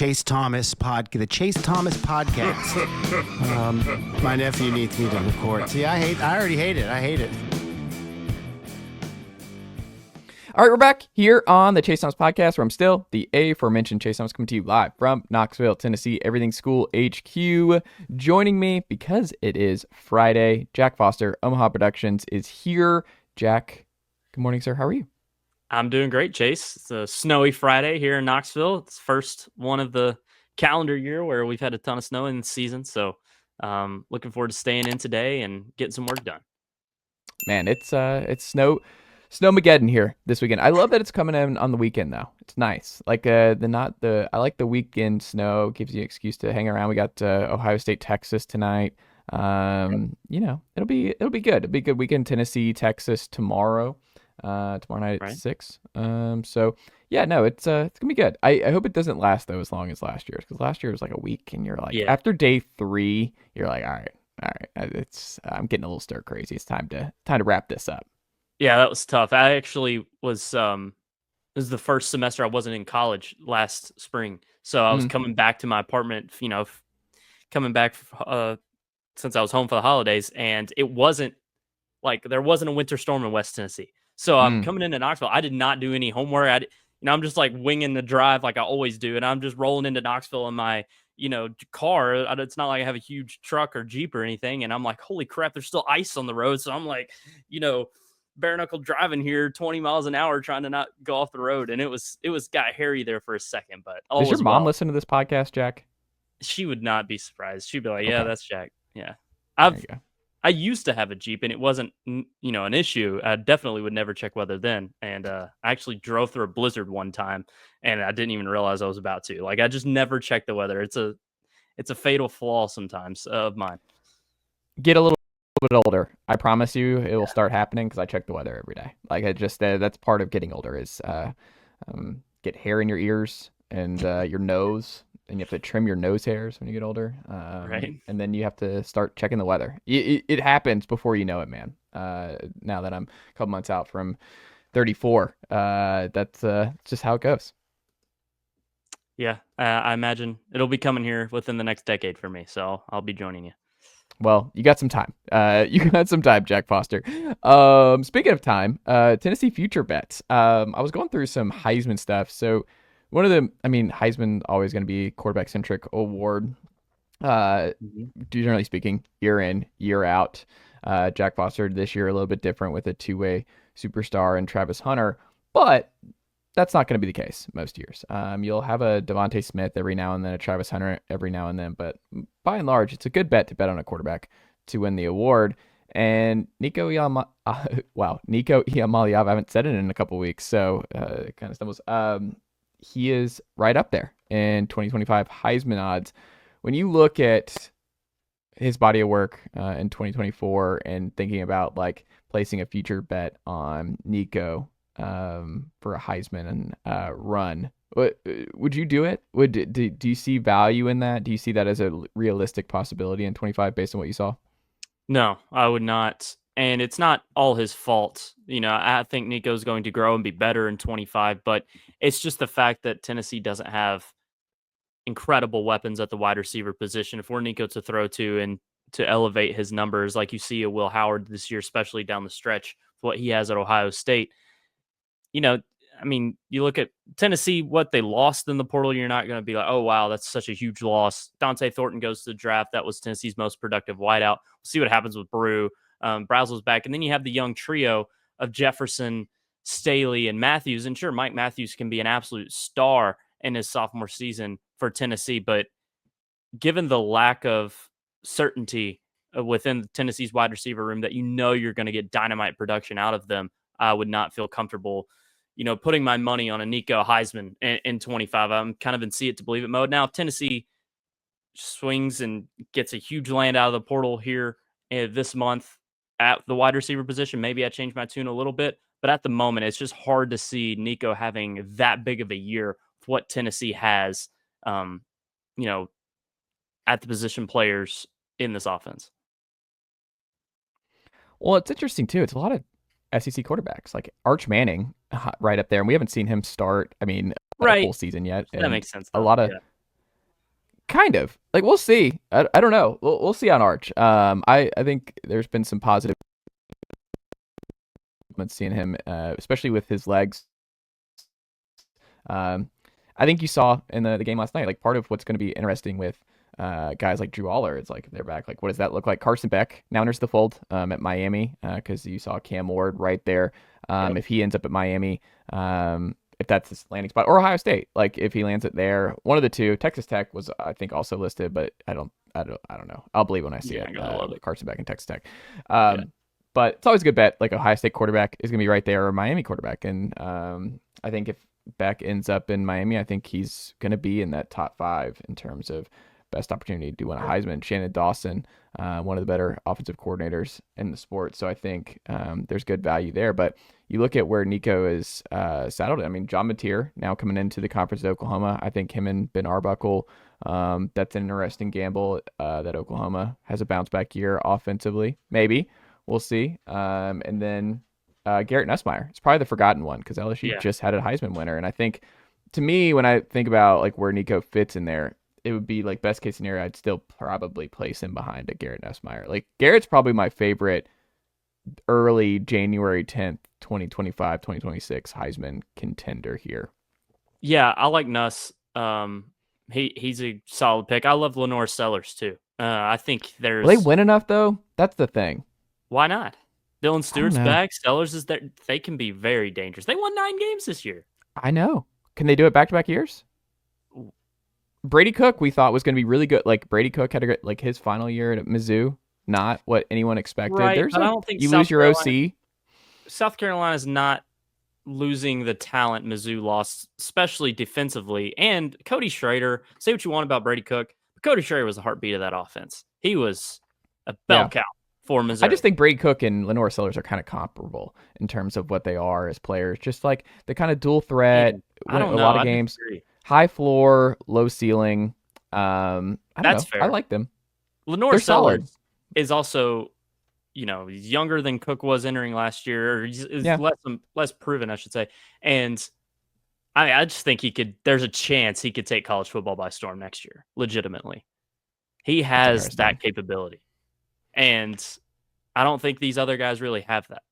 Chase Thomas podcast. My nephew needs me to record. See, I already hate it. I hate it. All right, we're back here on the Chase Thomas podcast, where I'm still the aforementioned Chase Thomas, coming to you live from Knoxville, Tennessee, Everything School HQ. Joining me, because it is Friday, Jack Foster, Omaha Productions, is here. Jack, good morning, sir. How are you? I'm doing great, Chase. It's a snowy Friday here in Knoxville. It's first one of the calendar year where we've had a ton of snow in the season. So looking forward to staying in today and getting some work done. Man, it's Snowmageddon here this weekend. I love that it's coming in on the weekend though. It's nice. Like I like the weekend snow. Gives you an excuse to hang around. We got Ohio State, Texas tonight. It'll be good. It'll be a good weekend. Tennessee, Texas tomorrow. Tomorrow night at 6. So yeah, no, it's gonna be good. I hope it doesn't last though as long as last year, because last year was like a week, and you're like, after day 3, you're like, all right, I'm getting a little stir crazy. It's time to wrap this up. Yeah, that was tough. I actually was. This is the first semester I wasn't in college last spring, so I was coming back to my apartment. Coming back since I was home for the holidays, and it wasn't like there wasn't a winter storm in West Tennessee. So I'm coming into Knoxville. I did not do any homework. I'm just like winging the drive like I always do, and I'm just rolling into Knoxville in my car. It's not like I have a huge truck or Jeep or anything, and I'm like, holy crap, there's still ice on the road. So I'm like, bare knuckle driving here 20 miles an hour trying to not go off the road, and it was got hairy there for a second. But does your mom listen to this podcast, Jack? She would not be surprised. She'd be like, okay. Yeah, that's Jack. Yeah, I used to have a Jeep, and it wasn't, an issue. I definitely would never check weather then. And I actually drove through a blizzard one time, and I didn't even realize I was about to. Like, I just never check the weather. It's a fatal flaw sometimes of mine. Get a little bit older. I promise you it will start happening, because I check the weather every day. Like, I just that's part of getting older is get hair in your ears and your nose. And you have to trim your nose hairs when you get older. Right. And then you have to start checking the weather. It happens before you know it, man. Now that I'm a couple months out from 34, that's just how it goes. Yeah, I imagine it'll be coming here within the next decade for me. So I'll be joining you. Well, you got some time. Jack Foster. Speaking of time, Tennessee future bets. I was going through some Heisman stuff. So one of the, Heisman always going to be quarterback-centric award, generally speaking, year in, year out. Jack Foster this year a little bit different with a two-way superstar and Travis Hunter, but that's not going to be the case most years. You'll have a Devontae Smith every now and then, a Travis Hunter every now and then, but by and large, it's a good bet to bet on a quarterback to win the award. And Nico Iamaleava, I haven't said it in a couple weeks, so it kind of stumbles. He is right up there in 2025 Heisman odds. When you look at his body of work in 2024 and thinking about like placing a future bet on Nico for a Heisman run, would you do it? Do you see value in that? Do you see that as a realistic possibility in 25 based on what you saw? No, I would not. And it's not all his fault. I think Nico's going to grow and be better in 25, but it's just the fact that Tennessee doesn't have incredible weapons at the wide receiver position for Nico to throw to and to elevate his numbers like you see a Will Howard this year, especially down the stretch, what he has at Ohio State. You look at Tennessee, what they lost in the portal, you're not going to be like, oh, wow, that's such a huge loss. Dante Thornton goes to the draft. That was Tennessee's most productive wideout. We'll see what happens with Brew. Brazel's back. And then you have the young trio of Jefferson, Staley, and Matthews. And sure, Mike Matthews can be an absolute star in his sophomore season for Tennessee. But given the lack of certainty within Tennessee's wide receiver room that you're going to get dynamite production out of them, I would not feel comfortable, putting my money on a Nico Heisman in 25. I'm kind of in see it to believe it mode. Now, if Tennessee swings and gets a huge land out of the portal here this month at the wide receiver position, maybe I change my tune a little bit. But at the moment, it's just hard to see Nico having that big of a year with what Tennessee has, at the position players in this offense. Well, it's interesting, too. It's a lot of SEC quarterbacks, like Arch Manning right up there. And we haven't seen him start, a full season yet. That makes sense, though. Kind of. Like, we'll see. I don't know. We'll see on Arch. I think there's been some positive seeing him, especially with his legs. I think you saw in the game last night, like, part of what's going to be interesting with guys like Drew Aller, it's like, if they're back, like, what does that look like? Carson Beck now enters the fold at Miami, because you saw Cam Ward right there. If he ends up at Miami, if that's his landing spot, or Ohio State, like, if he lands it there, one of the two. Texas Tech was, I think, also listed, but I don't know. I'll believe when I see it. Love it. Carson Beck and Texas Tech. But it's always a good bet. Like, Ohio State quarterback is going to be right there, or Miami quarterback. And I think if Beck ends up in Miami, I think he's going to be in that top 5 in terms of best opportunity to win a Heisman. Shannon Dawson, one of the better offensive coordinators in the sport. So I think there's good value there. But you look at where Nico is saddled. I mean, John Mateer now coming into the conference at Oklahoma. I think him and Ben Arbuckle, that's an interesting gamble that Oklahoma has a bounce back year offensively. Maybe. We'll see. And then Garrett Nussmeier. It's probably the forgotten one because LSU just had a Heisman winner. And I think, to me, when I think about like where Nico fits in there, it would be like best case scenario, I'd still probably place him behind a Garrett Nussmeier. Like, Garrett's probably my favorite early January 10th, 2025, 2026 Heisman contender here. Yeah, I like Nuss. He's a solid pick. I love Lenore Sellers too. I think there's. Will they win enough though? That's the thing. Why not? Dylan Stewart's back. Sellers is there. They can be very dangerous. They won 9 games this year. I know. Can they do it back-to-back years? Brady Cook, we thought was going to be really good. Like, Brady Cook had his final year at Mizzou, not what anyone expected. Right, but I don't think you South lose your Carolina, OC. South Carolina's not losing the talent Mizzou lost, especially defensively. And Cody Schrader, say what you want about Brady Cook, but Cody Schrader was the heartbeat of that offense. He was a bell cow for Missouri. I just think Brady Cook and Lenore Sellers are kind of comparable in terms of what they are as players. Just like the kind of dual threat, win a lot of games, high floor, low ceiling. That's fair. I like them. Lenore Sellers is also, younger than Cook was entering last year, or is less proven, I should say. And I just think there's a chance he could take college football by storm next year, legitimately. He has that capability. And I don't think these other guys really have that.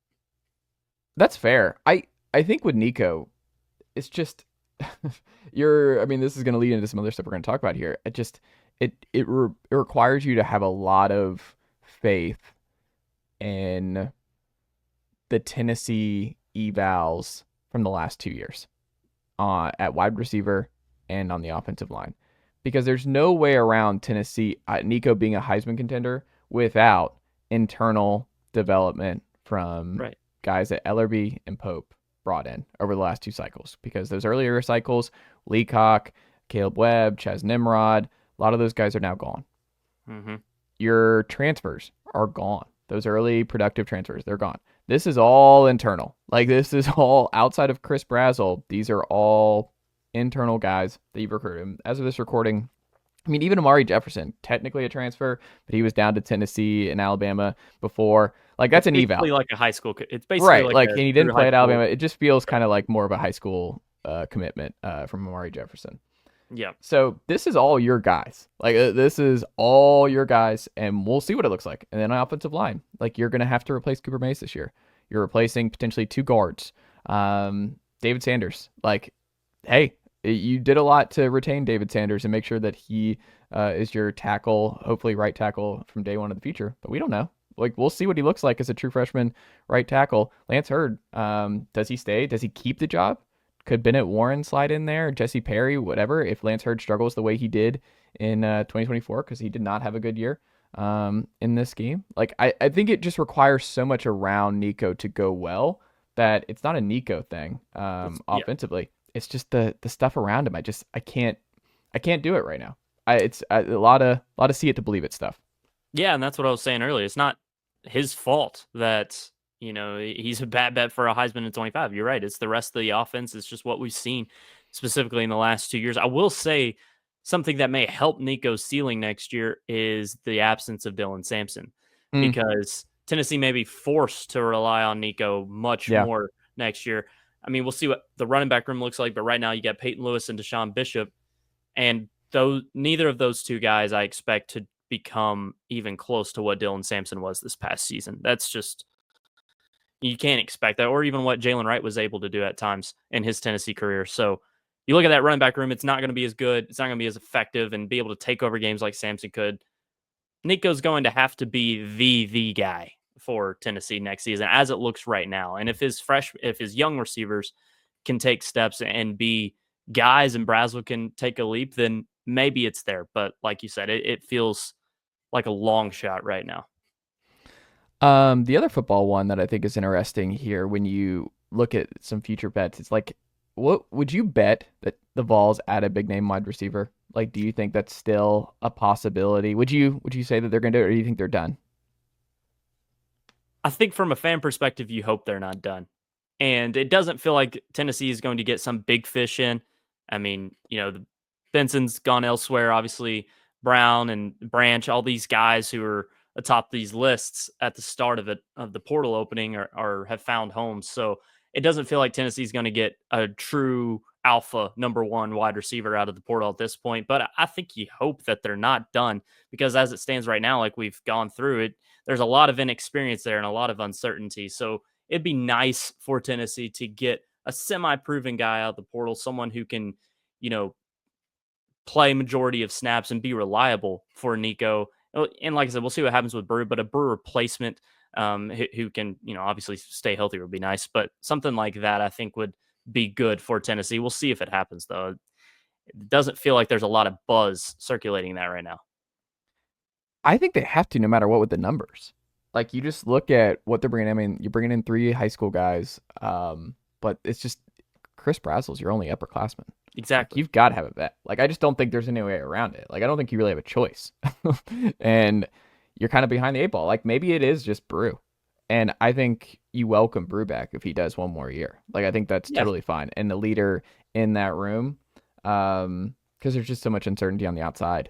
That's fair. I think with Nico, it's just this is going to lead into some other stuff we're going to talk about here. It requires you to have a lot of faith in the Tennessee evals from the last 2 years at wide receiver and on the offensive line, because there's no way around Tennessee, Nico being a Heisman contender without internal development from guys that Ellerby and Pope brought in over the last 2 cycles. Because those earlier cycles, Leacock, Caleb Webb, Chaz Nimrod, a lot of those guys are now gone. Mm-hmm. Your transfers are gone. Those early productive transfers, they're gone. This is all internal. Like, this is all outside of Chris Brazzell. These are all internal guys that you've recruited. As of this recording, even Amari Jefferson, technically a transfer, but he was down to Tennessee and Alabama before. Like, that's an eval. It's basically like a high school. It's basically and he didn't play at Alabama. It just feels kind of like more of a high school commitment from Amari Jefferson. Yeah. So this is all your guys. Like, this is all your guys, and we'll see what it looks like. And then on offensive line, like, you're going to have to replace Cooper Mays this year. You're replacing potentially 2 guards. David Sanders, like, hey, you did a lot to retain David Sanders and make sure that he is your tackle, hopefully right tackle from day one of the future. But we don't know. Like, we'll see what he looks like as a true freshman right tackle. Lance Hurd, does he stay? Does he keep the job? Could Bennett Warren slide in there? Jesse Perry, whatever, if Lance Hurd struggles the way he did in 2024, because he did not have a good year in this scheme. Like, I think it just requires so much around Nico to go well that it's not a Nico thing offensively. It's just the stuff around him. I can't do it right now. It's a lot of see it to believe it stuff. Yeah, and that's what I was saying earlier. It's not his fault that he's a bad bet for a Heisman in 25. You're right. It's the rest of the offense. It's just what we've seen specifically in the last 2 years. I will say something that may help Nico's ceiling next year is the absence of Dylan Sampson, because Tennessee may be forced to rely on Nico much more next year. We'll see what the running back room looks like, but right now you got Peyton Lewis and Deshaun Bishop, and neither of those two guys I expect to become even close to what Dylan Sampson was this past season. That's just, you can't expect that, or even what Jalen Wright was able to do at times in his Tennessee career. So you look at that running back room, it's not going to be as good. It's not going to be as effective and be able to take over games like Sampson could. Nico's going to have to be the guy for Tennessee next season as it looks right now. And if his young receivers can take steps and be guys and Brazel can take a leap, then maybe it's there. But like you said, it feels like a long shot right now. The other football one that I think is interesting here when you look at some future bets, it's like, what would you bet that the Vols add a big name wide receiver? Like, do you think that's still a possibility? Would you say that they're going to do it, or do you think they're done? I think from a fan perspective, you hope they're not done. And it doesn't feel like Tennessee is going to get some big fish in. I mean, Benson's gone elsewhere. Obviously, Brown and Branch, all these guys who are atop these lists at the start of the portal opening or have found homes. So it doesn't feel like Tennessee's going to get a true alpha number one wide receiver out of the portal at this point. But I think you hope that they're not done, because as it stands right now, like we've gone through it, there's a lot of inexperience there and a lot of uncertainty. So it'd be nice for Tennessee to get a semi-proven guy out of the portal, someone who can, play majority of snaps and be reliable for Nico. And like I said, we'll see what happens with Brew, but a Brew replacement who can, obviously stay healthy would be nice. But something like that, I think, would be good for Tennessee. We'll see if it happens, though. It doesn't feel like there's a lot of buzz circulating that right now. I think they have to, no matter what, with the numbers. Like, you just look at what they're bringing. I mean, you're bringing in 3 high school guys, but it's just Chris Brazel's your only upperclassman. Exactly. Like, you've got to have a vet. Like, I just don't think there's any way around it. Like, I don't think you really have a choice. And you're kind of behind the 8 ball. Like, maybe it is just Brew. And I think you welcome Brew back if he does one more year. Like, I think that's totally fine. And the leader in that room, because there's just so much uncertainty on the outside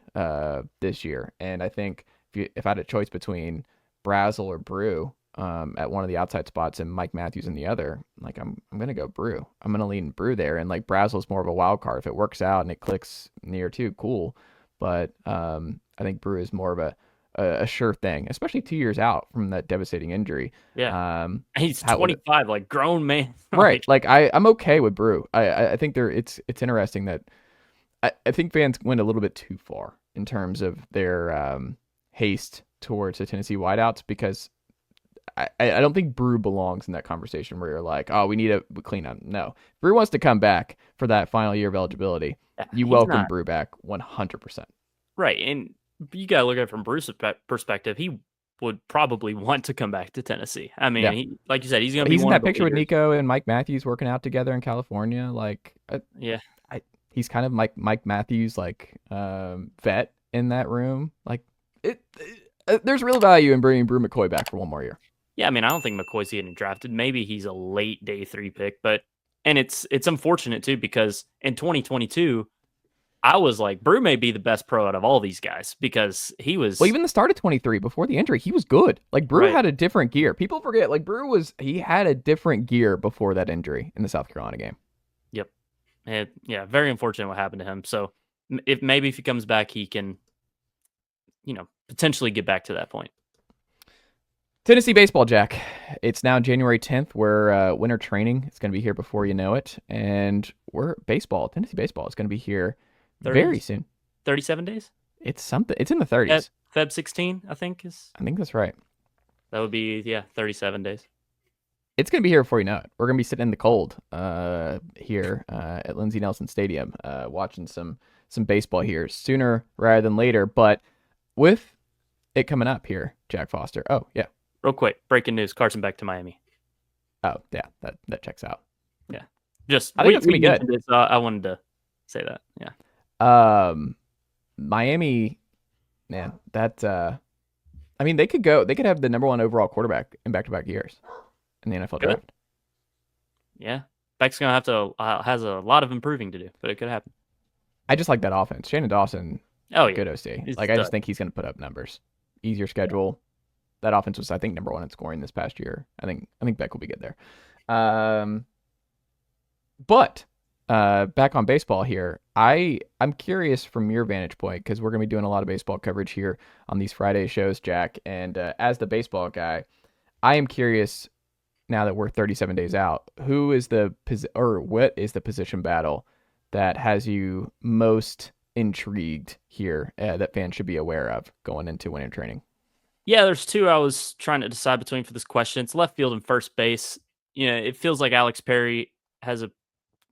this year. And I think if I had a choice between Brazel or Brew at one of the outside spots and Mike Matthews in the other, like, I'm going to go Brew. I'm going to lean Brew there. And like, Brazel's more of a wild card. If it works out and it clicks near too, cool. But I think Brew is more of a sure thing, especially 2 years out from that devastating injury. Yeah. He's 25, like grown man. Right. Like, I'm okay with Brew. I think it's interesting that I think fans went a little bit too far in terms of their haste towards the Tennessee wideouts, because I don't think Brew belongs in that conversation where you're like, oh, we need a clean up. No. Brew wants to come back for that final year of eligibility. You welcome Brew back 100%. Right. And you got to look at it from Bruce's perspective. He would probably want to come back to Tennessee. I mean, like you said, he's going to be he's one in of that the picture with leaders. Nico and Mike Matthews working out together in California. Like, he's kind of Mike Matthews, like, vet in that room. Like, there's real value in bringing Brew McCoy back for one more year. Yeah, I mean, I don't think McCoy's getting drafted. Maybe he's a late day 3 pick, and it's unfortunate too, because in 2022, I was like, Brew may be the best pro out of all these guys, because he was. Well, even the start of 23, before the injury, he was good. Like, Brew had a different gear. People forget, like, he had a different gear before that injury in the South Carolina game. Yep. And, yeah, very unfortunate what happened to him. So if he comes back, he can, potentially get back to that point. Tennessee baseball, Jack. It's now January 10th. We're winter training. It's going to be here before you know it. And Tennessee baseball is going to be here very soon. 37 days? It's something. It's in the 30s. Feb 16, I think that's right. That would be, 37 days. It's going to be here before you know it. We're going to be sitting in the cold here at Lindsey Nelson Stadium watching some baseball here sooner rather than later. But with it coming up here, Jack Foster. Oh, yeah. Real quick, breaking news: Carson back to Miami. Oh, yeah, that checks out. Yeah, I think it's gonna be good. I wanted to say that. Yeah. Miami, man, that. I mean, they could have the number 1 overall quarterback in back-to-back years in the NFL draft. Yeah, Beck's gonna have to has a lot of improving to do, but it could happen. I just like that offense. Shannon Dawson. Oh yeah, good OC. I just think he's gonna put up numbers. Easier schedule. That offense was, I think, number 1 in scoring this past year. I think Beck will be good there. But back on baseball here. I'm curious from your vantage point, because we're going to be doing a lot of baseball coverage here on these Friday shows, Jack. And as the baseball guy, I am curious now that we're 37 days out, what is the position battle that has you most intrigued here that fans should be aware of going into winter training? Yeah, there's two I was trying to decide between for this question. It's left field and first base. It feels like Alex Perry has a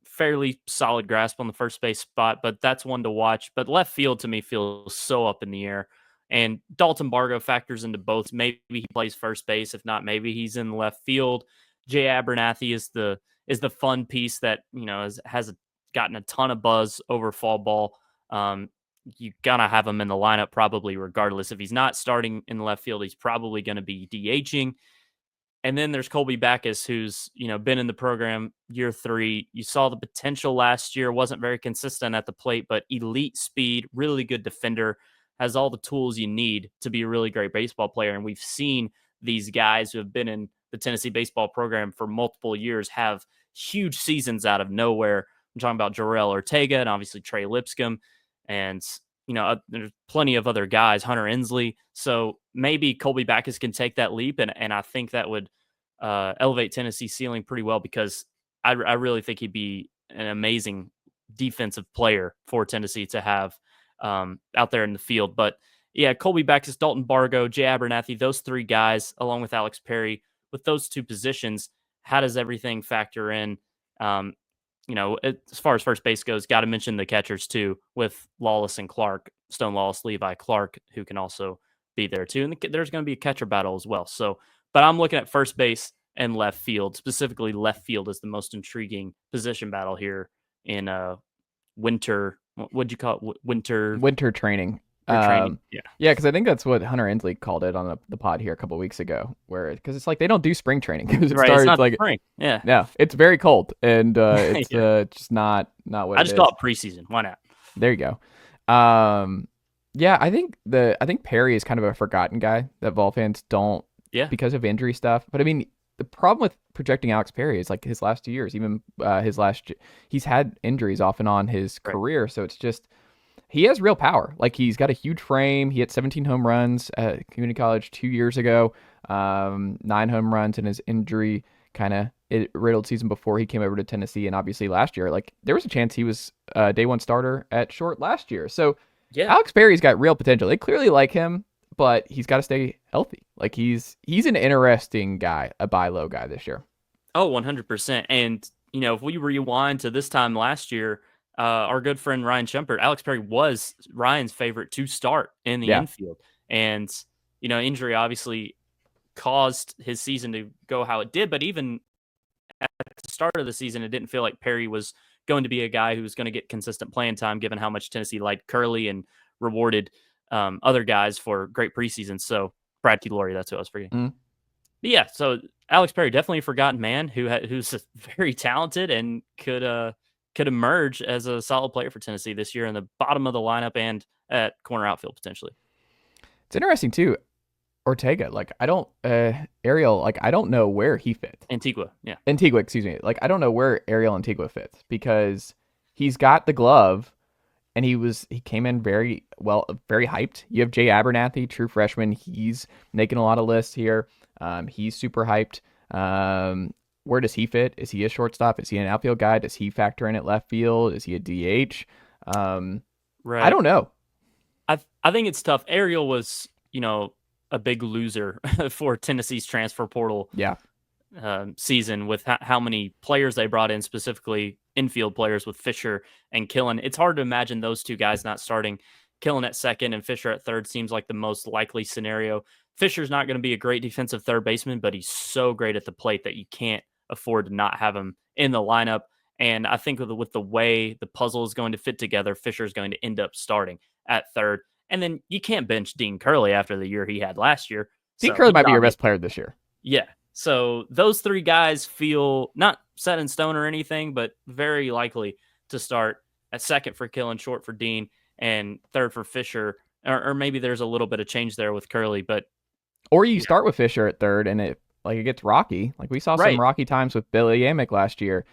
fairly solid grasp on the first base spot, but that's one to watch. But left field to me feels so up in the air. And Dalton Bargo factors into both. Maybe he plays first base. If not, maybe he's in left field. Jay Abernathy is the fun piece that has gotten a ton of buzz over fall ball. You gotta have him in the lineup probably regardless. If he's not starting in the left field, he's probably going to be DHing. And then there's Colby Backus, who's been in the program year 3. You saw the potential last year, wasn't very consistent at the plate, but elite speed, really good defender, has all the tools you need to be a really great baseball player. And we've seen these guys who have been in the Tennessee baseball program for multiple years have huge seasons out of nowhere. I'm talking about Jorel Ortega and obviously Trey Lipscomb. And there's plenty of other guys, Hunter Inslee. So maybe Colby Backus can take that leap, and I think that would elevate Tennessee's ceiling pretty well, because I really think he'd be an amazing defensive player for Tennessee to have out there in the field. But yeah, Colby Backus, Dalton Bargo, Jay Abernathy, those 3 guys, along with Alex Perry, with those 2 positions, how does everything factor in? As far as first base goes, got to mention the catchers too, with Lawless and Clark, Stone Lawless, Levi Clark, who can also be there too. And there's going to be a catcher battle as well. So, but I'm looking at first base and left field. Specifically, left field is the most intriguing position battle here in winter. What'd you call it? Winter training. Training. Yeah, because I think that's what Hunter Inslee called it on the pod here a couple of weeks ago, because it's like they don't do spring training, because it Right, starts it's not like spring. Yeah. Yeah, it's very cold, and it's just not what I it just is. call it preseason. Why not? There you go. Yeah, I think Perry is kind of a forgotten guy that Vol fans don't, because of injury stuff. But I mean, the problem with projecting Alex Perry is like his last 2 years, even he's had injuries off and on his career, so it's just. He has real power. Like, he's got a huge frame. He hit 17 home runs at community college 2 years ago, 9 home runs in his injury kind of riddled season before he came over to Tennessee. And obviously last year, like, there was a chance he was a day 1 starter at short last year. So Alex Perry's got real potential. They clearly like him, but he's got to stay healthy. Like, he's an interesting guy, a buy low guy this year. Oh, 100%. And, if we rewind to this time last year, our good friend Ryan Shumpert, Alex Perry was Ryan's favorite to start in the infield. And, injury obviously caused his season to go how it did. But even at the start of the season, it didn't feel like Perry was going to be a guy who was going to get consistent playing time, given how much Tennessee liked Curley and rewarded other guys for great preseason. So Brad Keylori, that's who I was forgetting. But yeah, so Alex Perry, definitely a forgotten man who's very talented and could emerge as a solid player for Tennessee this year in the bottom of the lineup and at corner outfield potentially. It's interesting too. Ortega, like I don't know where he fits. Antigua, excuse me. Like I don't know where Ariel Antigua fits, because he's got the glove and he came in very hyped. You have Jay Abernathy, true freshman. He's making a lot of lists here. He's super hyped. Where does he fit? Is he a shortstop? Is he an outfield guy? Does he factor in at left field? Is he a DH? Right. I don't know. I think it's tough. Ariel was, a big loser for Tennessee's transfer portal season with how many players they brought in, specifically infield players with Fisher and Killen. It's hard to imagine those 2 guys not starting. Killen at second and Fisher at third seems like the most likely scenario. Fisher's not going to be a great defensive third baseman, but he's so great at the plate that you can't afford to not have him in the lineup. And I think with the way the puzzle is going to fit together, Fisher's going to end up starting at third. And then you can't bench Dean Curley after the year he had last year. Dean Curley might be your best player this year. Yeah. So those 3 guys feel not set in stone or anything, but very likely to start at second for Killen, short for Dean, and third for Fisher. Or maybe there's a little bit of change there with Curley, but or you start with Fisher at third and it gets rocky. Like we saw some rocky times with Billy Amick last year.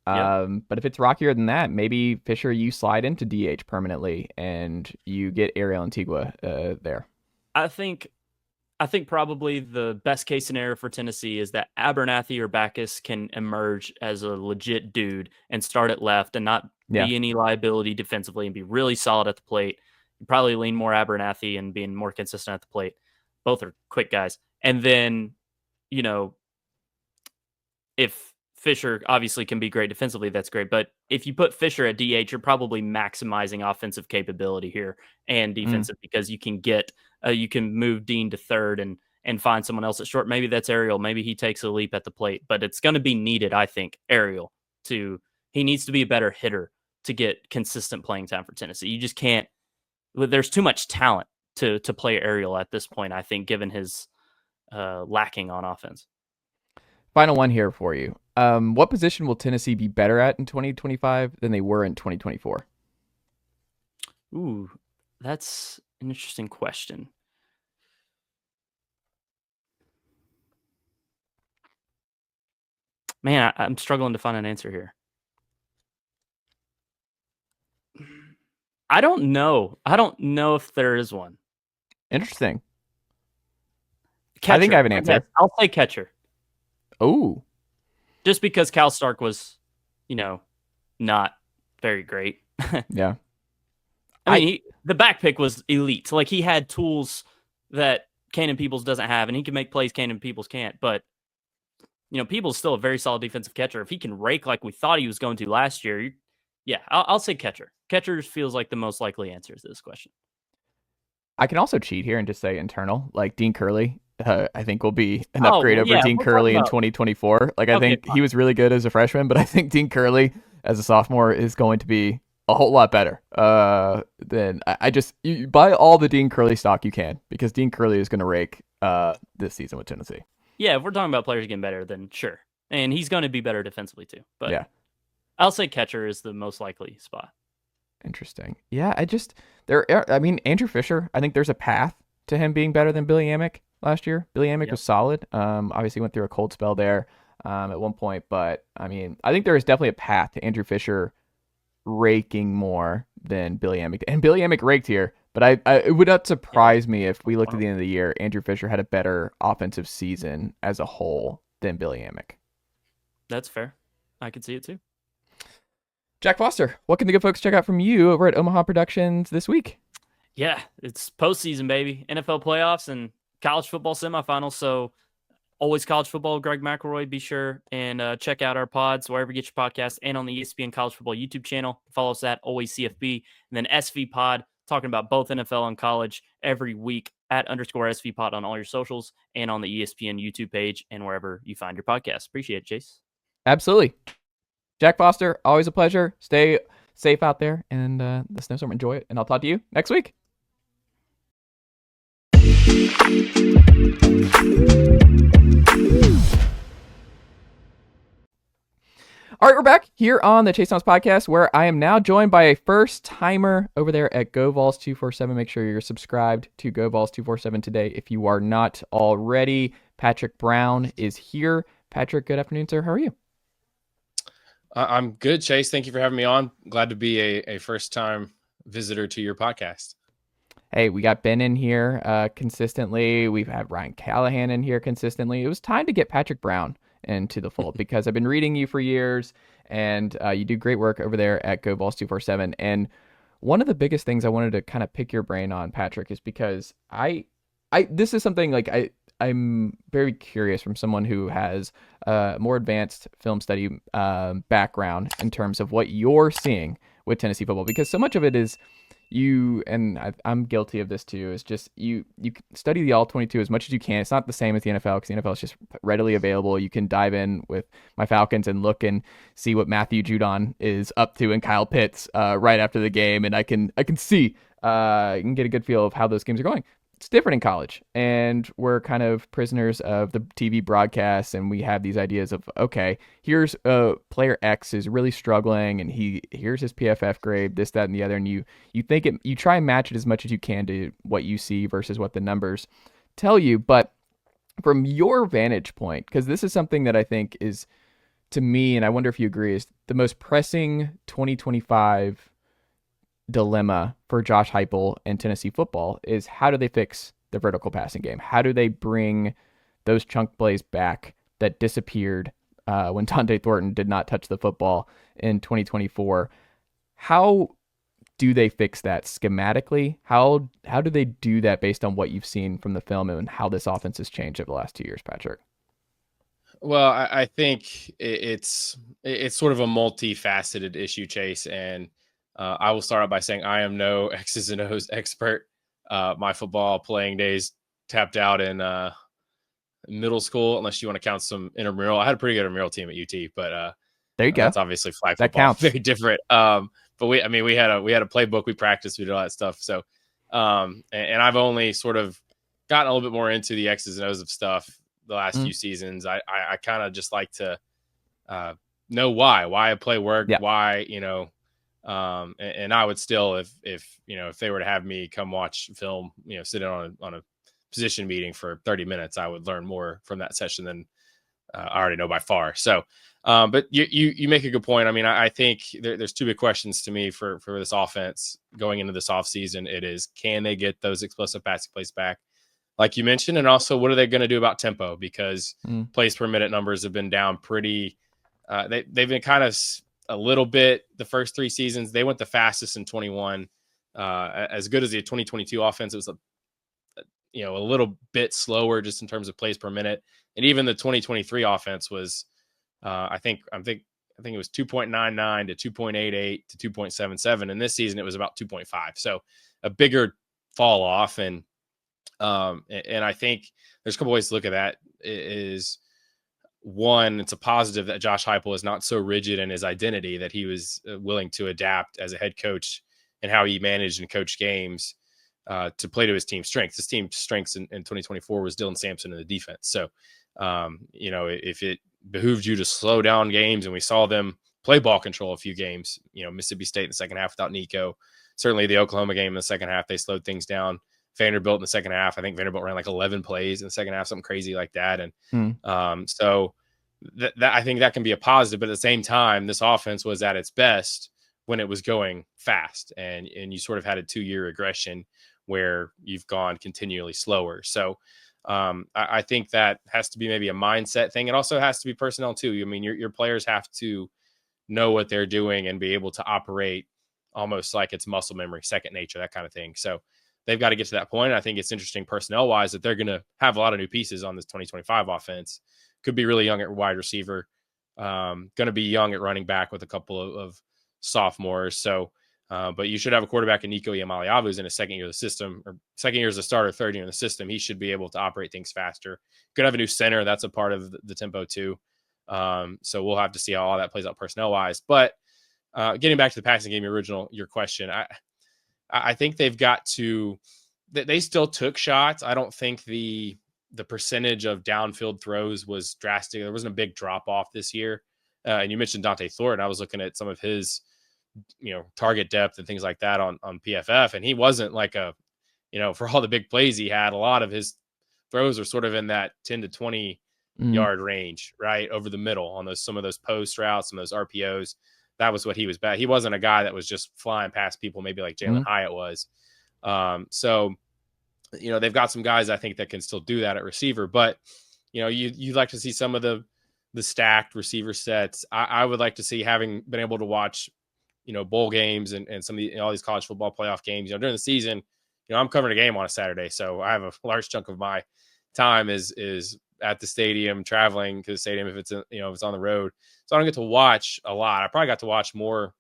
But if it's rockier than that, maybe Fisher, you slide into DH permanently and you get Ariel Antigua there. I think probably the best case scenario for Tennessee is that Abernathy or Backus can emerge as a legit dude and start at left and not be any liability defensively and be really solid at the plate. You probably lean more Abernathy and being more consistent at the plate. Both are quick guys. And then, if Fisher obviously can be great defensively, that's great. But if you put Fisher at DH, you're probably maximizing offensive capability here and defensive because you can get you can move Dean to third and find someone else at short. Maybe that's Ariel. Maybe he takes a leap at the plate, but it's going to be needed, I think, Ariel he needs to be a better hitter to get consistent playing time for Tennessee. You just can't. There's too much talent to play Ariel at this point, I think, given his lacking on offense. Final one here for you. What position will Tennessee be better at in 2025 than they were in 2024? Ooh, that's an interesting question. Man, I'm struggling to find an answer here. I don't know. I don't know if there is one. Interesting. Catcher. I think I have an answer. I'll say catcher. Oh. Just because Cal Stark was, not very great. Yeah. I mean, the back pick was elite. Like, he had tools that Cannon Peoples doesn't have, and he can make plays Cannon Peoples can't. But, Peoples still a very solid defensive catcher. If he can rake like we thought he was going to last year, I'll say catcher. Catcher feels like the most likely answer to this question. I can also cheat here and just say internal. Like, Dean Curley, I think will be an upgrade over Dean Curley in 2024. Like, I think he was really good as a freshman, but I think Dean Curley as a sophomore is going to be a whole lot better than you buy all the Dean Curley stock you can, because Dean Curley is going to rake this season with Tennessee. Yeah, if we're talking about players getting better, then sure. And he's going to be better defensively too. But yeah, I'll say catcher is the most likely spot. Interesting. Yeah, Andrew Fisher, I think there's a path to him being better than Billy Amick last year. Billy Amick was solid. Obviously went through a cold spell there at one point, but I think there is definitely a path to Andrew Fisher raking more than Billy Amick. And Billy Amick raked here, but it would not surprise me if we looked at the end of the year, Andrew Fisher had a better offensive season as a whole than Billy Amick. That's fair. I could see it too. Jack Foster, what can the good folks check out from you over at Omaha Productions this week? Yeah, it's postseason, baby. NFL playoffs and college football semifinals. So always college football. Greg McElroy, be sure and check out our pods wherever you get your podcasts and on the ESPN College Football YouTube channel. Follow us at Always CFB. And then SV Pod, talking about both NFL and college every week at _SV Pod on all your socials and on the ESPN YouTube page and wherever you find your podcast. Appreciate it, Chase. Absolutely. Jack Foster, always a pleasure. Stay safe out there and the snowstorm. Enjoy it. And I'll talk to you next week. All right, we're back here on the Chase Thomas podcast, where I am now joined by a first-timer over there at Go Vols 247. Make sure you're subscribed to Go Vols 247 today if you are not already. Patrick Brown is here. Patrick, good afternoon, sir. How are you? I'm good, Chase. Thank you for having me on. Glad to be a first-time visitor to your podcast. Hey, we got Ben in here consistently. We've had Ryan Callahan in here consistently. It was time to get Patrick Brown into the fold because I've been reading you for years, and you do great work over there at Go Vols 247. And one of the biggest things I wanted to kind of pick your brain on, Patrick, is because this is something like I'm very curious from someone who has a more advanced film study background in terms of what you're seeing with Tennessee football, because so much of it is you, and I'm guilty of this too, is just you study the All-22 as much as you can. It's not the same as the NFL because the NFL is just readily available. You can dive in with my Falcons and look and see what Matthew Judon is up to and Kyle Pitts right after the game, and I can see I can get a good feel of how those games are going. It's different in college, and we're kind of prisoners of the TV broadcasts, and we have these ideas of, okay, here's player X is really struggling, and here's his PFF grade, this, that, and the other, and you try and match it as much as you can to what you see versus what the numbers tell you. But from your vantage point, because this is something that I think is to me, and I wonder if you agree, is the most pressing 2025 dilemma for Josh Heupel and Tennessee football is how do they fix the vertical passing game? How do they bring those chunk plays back that disappeared when Dante Thornton did not touch the football in 2024? How do they fix that schematically? How do they do that based on what you've seen from the film and how this offense has changed over the last 2 years, Patrick? Well, I think it's sort of a multifaceted issue, Chase, and I will start out by saying I am no X's and O's expert. My football playing days tapped out in middle school, unless you want to count some intramural. I had a pretty good intramural team at UT, but there you go. That's obviously flag That football. counts. Very different. But we had a playbook we practiced, we did all that stuff. So, and I've only sort of gotten a little bit more into the X's and O's of stuff the last few seasons. I kind of just like to know why a play worked, why, and I would still, if they were to have me come watch film, sit in on a position meeting for 30 minutes, I would learn more from that session than I already know by far. So, but you make a good point. I mean, I think there's two big questions to me for this offense going into this offseason. It is, can they get those explosive passing plays back, like you mentioned? And also, what are they going to do about tempo? Because plays per minute numbers have been down pretty. They've been kind of a little bit the first 3 seasons. They went the fastest in 21. As good as the 2022 offense, it was a little bit slower just in terms of plays per minute. And even the 2023 offense was, I think it was 2.99 to 2.88 to 2.77. And this season it was about 2.5. So a bigger fall off. And I think there's a couple ways to look at that. Is one, it's a positive that Josh Heupel is not so rigid in his identity, that he was willing to adapt as a head coach and how he managed and coached games to play to his team's strengths. His team's strengths in 2024 was Dylan Sampson in the defense. So, if it behooved you to slow down games, and we saw them play ball control a few games, Mississippi State in the second half without Nico, certainly the Oklahoma game in the second half, they slowed things down. Vanderbilt in the second half, I think Vanderbilt ran like 11 plays in the second half, something crazy like that. And so that I think that can be a positive, but at the same time, this offense was at its best when it was going fast, and you sort of had a 2-year regression where you've gone continually slower. So I think that has to be maybe a mindset thing. It also has to be personnel too. I mean, your players have to know what they're doing and be able to operate almost like it's muscle memory, second nature, that kind of thing. So they've got to get to that point. I think it's interesting personnel wise that they're going to have a lot of new pieces on this 2025 offense. Could be really young at wide receiver, going to be young at running back with a couple of sophomores. So, but you should have a quarterback in Nico Iamaleava who's in his second year of the system, or second year as a starter, third year in the system. He should be able to operate things faster. Could have a new center. That's a part of the tempo too. So we'll have to see how all that plays out personnel wise. But getting back to the passing game, your question, I think they've got to. They still took shots. I don't think the percentage of downfield throws was drastic. There wasn't a big drop off this year. And you mentioned Dante Thornton. I was looking at some of his, target depth and things like that on PFF. And he wasn't like for all the big plays he had, a lot of his throws are sort of in that 10 to 20 yard range, right over the middle on some of those post routes, some of those RPOs. That was what he was bad. He wasn't a guy that was just flying past people, maybe like Jalen Hyatt was. So, they've got some guys I think that can still do that at receiver, but you'd like to see some of the stacked receiver sets. I would like to see, having been able to watch, bowl games and some of all these college football playoff games, during the season, I'm covering a game on a Saturday. So I have a large chunk of my time is at the stadium, traveling to the stadium if it's if it's on the road. So I don't get to watch a lot. I probably got to watch more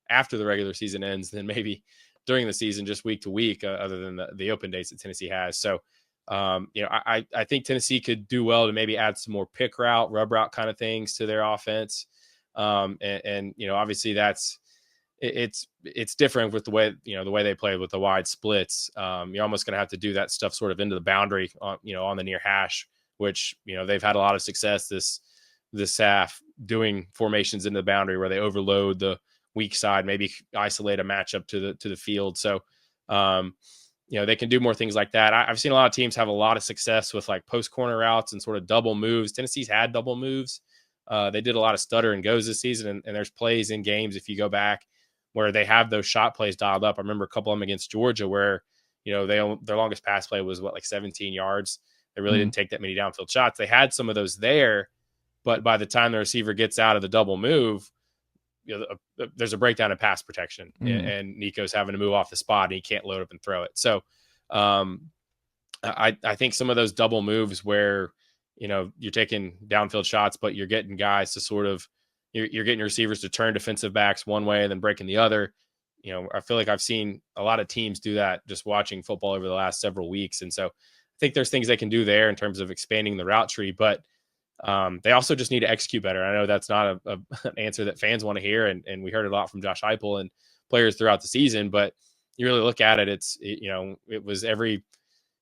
after the regular season ends than maybe during the season, just week to week, other than the open dates that Tennessee has. So, I think Tennessee could do well to maybe add some more pick route, rub route kind of things to their offense. And obviously it's different with the way they play with the wide splits. You're almost going to have to do that stuff sort of into the boundary on the near hash, which, they've had a lot of success this half doing formations into the boundary where they overload the weak side, maybe isolate a matchup to the field. So, they can do more things like that. I've seen a lot of teams have a lot of success with like post corner routes and sort of double moves. Tennessee's had double moves They did a lot of stutter and goes this season, and there's plays in games, if you go back, where they have those shot plays dialed up. I remember a couple of them against Georgia where, their longest pass play was like 17 yards. They really didn't take that many downfield shots. They had some of those there, but by the time the receiver gets out of the double move, there's a breakdown in pass protection, and Nico's having to move off the spot and he can't load up and throw it. So I think some of those double moves where, you're taking downfield shots, but you're getting guys to sort of, you're getting your receivers to turn defensive backs one way and then breaking the other. I feel like I've seen a lot of teams do that just watching football over the last several weeks. And so I think there's things they can do there in terms of expanding the route tree, but they also just need to execute better. I know that's not an answer that fans want to hear. And we heard a lot from Josh Heupel and players throughout the season, but you really look at it, it was every,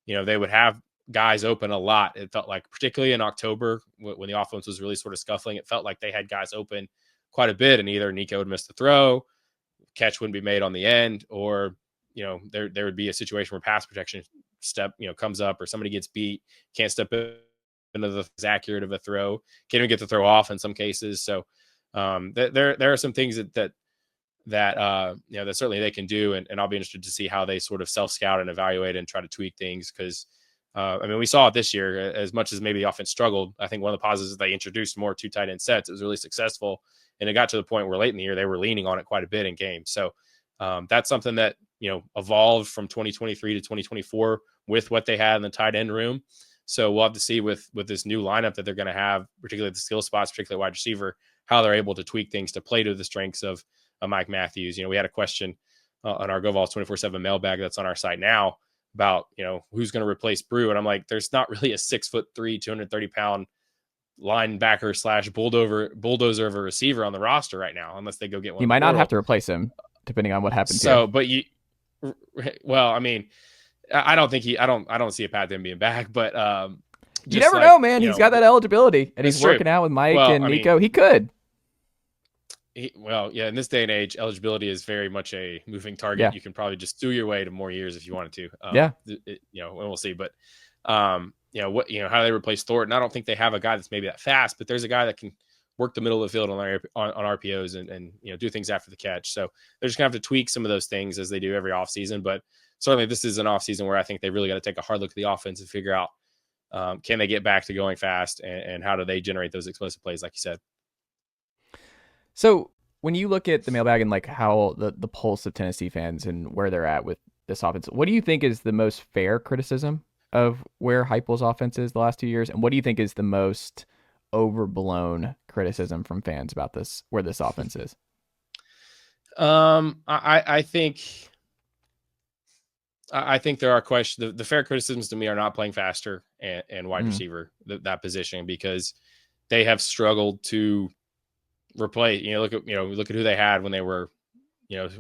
they would have guys open a lot. It felt like, particularly in October when the offense was really sort of scuffling, it felt like they had guys open quite a bit, and either Nico would miss the throw, catch wouldn't be made on the end, or, there would be a situation where pass protection comes up, or somebody gets beat, can't step into the as accurate of a throw, can't even get the throw off in some cases. So there are some things that certainly they can do. And I'll be interested to see how they sort of self-scout and evaluate and try to tweak things. Cause we saw it this year, as much as maybe the offense struggled. I think one of the positives is they introduced more 2 tight end sets. It was really successful. And it got to the point where late in the year, they were leaning on it quite a bit in games. So that's something that, evolved from 2023 to 2024 with what they had in the tight end room. So we'll have to see with this new lineup that they're going to have, particularly the skill spots, particularly wide receiver, how they're able to tweak things to play to the strengths of Mike Matthews. We had a question on our Vols 24/7 mailbag that's on our site now about, who's going to replace Brew. And I'm like, there's not really a 6'3", 230-pound linebacker / bulldozer of a receiver on the roster right now, unless they go get one. You might not have to replace him, depending on what happens. So, but I don't think I don't see a path to him being back, but you never know, man. He's got that eligibility, and he's working out with Mike and Nico. He could. In this day and age, eligibility is very much a moving target. Yeah. You can probably just do your way to more years if you wanted to. And we'll see. But how do they replace Thornton? I don't think they have a guy that's maybe that fast, but there's a guy that can work the middle of the field on RPOs and do things after the catch. So they're just gonna have to tweak some of those things as they do every offseason. But certainly this is an offseason where I think they really got to take a hard look at the offense and figure out, can they get back to going fast, and how do they generate those explosive plays, like you said. So when you look at the mailbag and like how the pulse of Tennessee fans and where they're at with this offense, what do you think is the most fair criticism of where Heupel's offense is the last 2 years? And what do you think is the most overblown criticism from fans about where this offense is? I think there are questions. The fair criticisms to me are not playing faster and wide receiver, that position, because they have struggled to replace. Look at who they had when they were,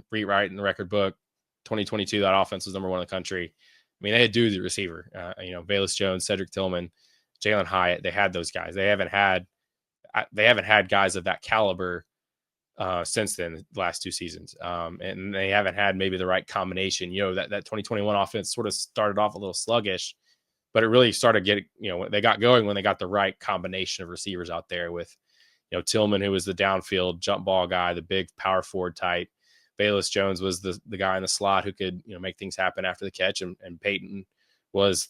rewriting the record book. 2022, that offense was number 1 in the country. They had dudes at receiver. Velus Jones, Cedric Tillman, Jalen Hyatt. They had those guys. They haven't had guys of that caliber since then, the last 2 seasons. And they haven't had maybe the right combination. That 2021 offense sort of started off a little sluggish, but it really started getting, they got going when they got the right combination of receivers out there with, Tillman, who was the downfield jump ball guy, the big power forward type. Velus Jones was the guy in the slot who could, make things happen after the catch. And Peyton was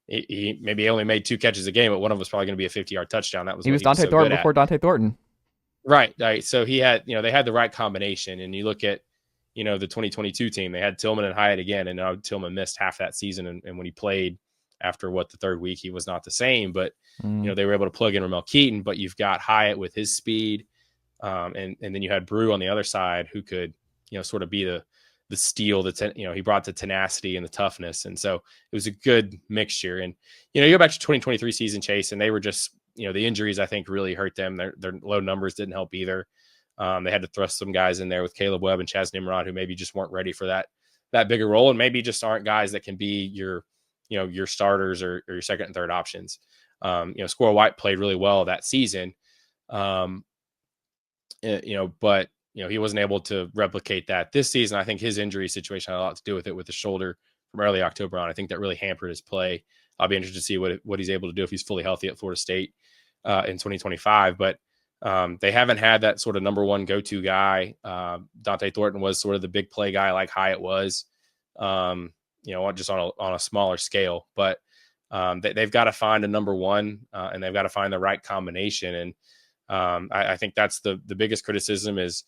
he maybe only made 2 catches a game, but one of them was probably going to be a 50-yard touchdown. He was Dante Thornton before Dante Thornton. Right. So he had, they had the right combination. And you look at, the 2022 team, they had Tillman and Hyatt again, and Tillman missed half that season. And when he played after the third week, he was not the same, but they were able to plug in Ramel Keaton, but you've got Hyatt with his speed. And then you had Brew on the other side who could, sort of be the steel he brought the tenacity and the toughness. And so it was a good mixture. And, you go back to 2023 season, Chase, and they were just, the injuries, I think, really hurt them. Their low numbers didn't help either. They had to thrust some guys in there with Caleb Webb and Chaz Nimrod, who maybe just weren't ready for that bigger role, and maybe just aren't guys that can be your starters or your second and third options. Squirrel White played really well that season. But he wasn't able to replicate that this season. I think his injury situation had a lot to do with it, with the shoulder from early October on. I think that really hampered his play. I'll be interested to see what he's able to do if he's fully healthy at Florida State in 2025. But They haven't had that sort of number one go-to guy. Dante Thornton was sort of the big play guy like Hyatt was, just on a smaller scale. But they've got to find a number one, and they've got to find the right combination. And I think that's the biggest criticism is,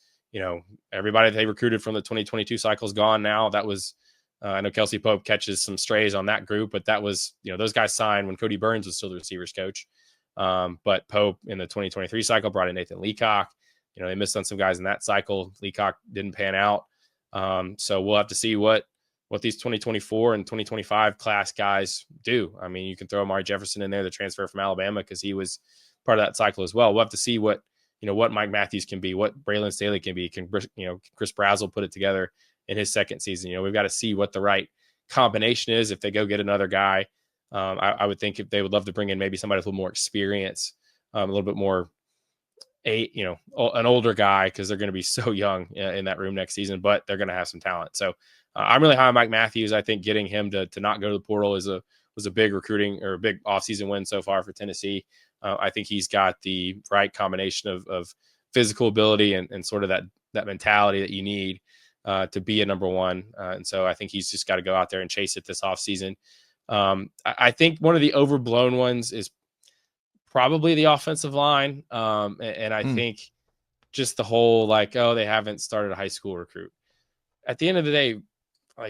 everybody they recruited from the 2022 cycle is gone now. That was, I know Kelsey Pope catches some strays on that group, but that was, those guys signed when Cody Burns was still the receivers coach. But Pope in the 2023 cycle brought in Nathan Leacock. They missed on some guys in that cycle. Leacock didn't pan out. So we'll have to see what these 2024 and 2025 class guys do. I mean, you can throw Amari Jefferson in there, the transfer from Alabama, because he was part of that cycle as well. We'll have to see what Mike Matthews can be, what Braylon Staley can be. Can Chris Brazzell put it together in his second season? We've got to see what the right combination is. If they go get another guy, I would think if they would love to bring in maybe somebody with a little more experience, a little bit more, an older guy, because they're going to be so young in that room next season, but they're going to have some talent. So I'm really high on Mike Matthews. I think getting him to not go to the portal was a big recruiting or a big offseason win so far for Tennessee. I think he's got the right combination of physical ability and sort of that mentality that you need to be a number one. And so I think he's just got to go out there and chase it this offseason. I think one of the overblown ones is probably the offensive line. And I think just the whole, they haven't started a high school recruit. At the end of the day,